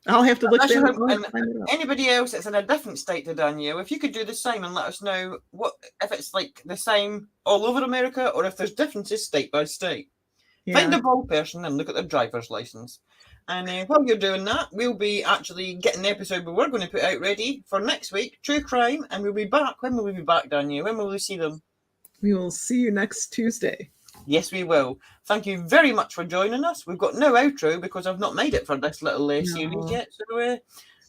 [SPEAKER 3] I'll have to look
[SPEAKER 1] That's
[SPEAKER 3] that
[SPEAKER 1] your
[SPEAKER 3] up.
[SPEAKER 1] home-
[SPEAKER 3] I'll
[SPEAKER 1] and
[SPEAKER 3] find it out.
[SPEAKER 1] Anybody else that's in a different state to Danielle, if you could do the same and let us know what if it's like the same all over America or if there's differences state by state. Find
[SPEAKER 3] Yeah.
[SPEAKER 1] a bald person and look at their driver's license. And while you're doing that, we'll be actually getting the episode we're going to put out ready for next week, True Crime, and we'll be back. When will we be back, Danielle? When will we see them?
[SPEAKER 3] We will see you next Tuesday.
[SPEAKER 1] Yes, we will. Thank you very much for joining us. We've got no outro because I've not made it for this little series yet. So,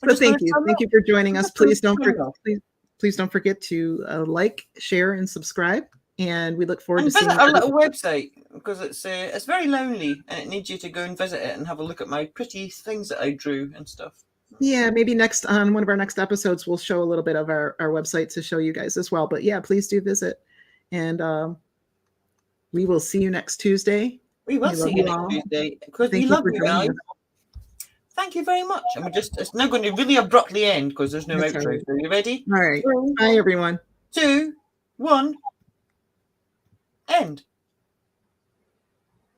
[SPEAKER 3] But thank you for joining us. Please don't forget to like, share, and subscribe. And we look forward
[SPEAKER 1] and
[SPEAKER 3] to seeing
[SPEAKER 1] visit our
[SPEAKER 3] you.
[SPEAKER 1] little website because it's very lonely and it needs you to go and visit it and have a look at my pretty things that I drew and stuff.
[SPEAKER 3] Yeah, maybe next on one of our next episodes we'll show a little bit of our website to show you guys as well. But yeah, please do visit, and we will see you next Tuesday.
[SPEAKER 1] We will see you next
[SPEAKER 3] all.
[SPEAKER 1] Tuesday because
[SPEAKER 3] Thank
[SPEAKER 1] we
[SPEAKER 3] you
[SPEAKER 1] love
[SPEAKER 3] for
[SPEAKER 1] you
[SPEAKER 3] joining
[SPEAKER 1] guys.
[SPEAKER 3] us.
[SPEAKER 1] Thank you very much. And it's now going to really abruptly end because there's no
[SPEAKER 3] That's
[SPEAKER 1] outro.
[SPEAKER 3] right.
[SPEAKER 1] So are you ready?
[SPEAKER 3] All right. Bye, everyone.
[SPEAKER 1] 2, 1, end.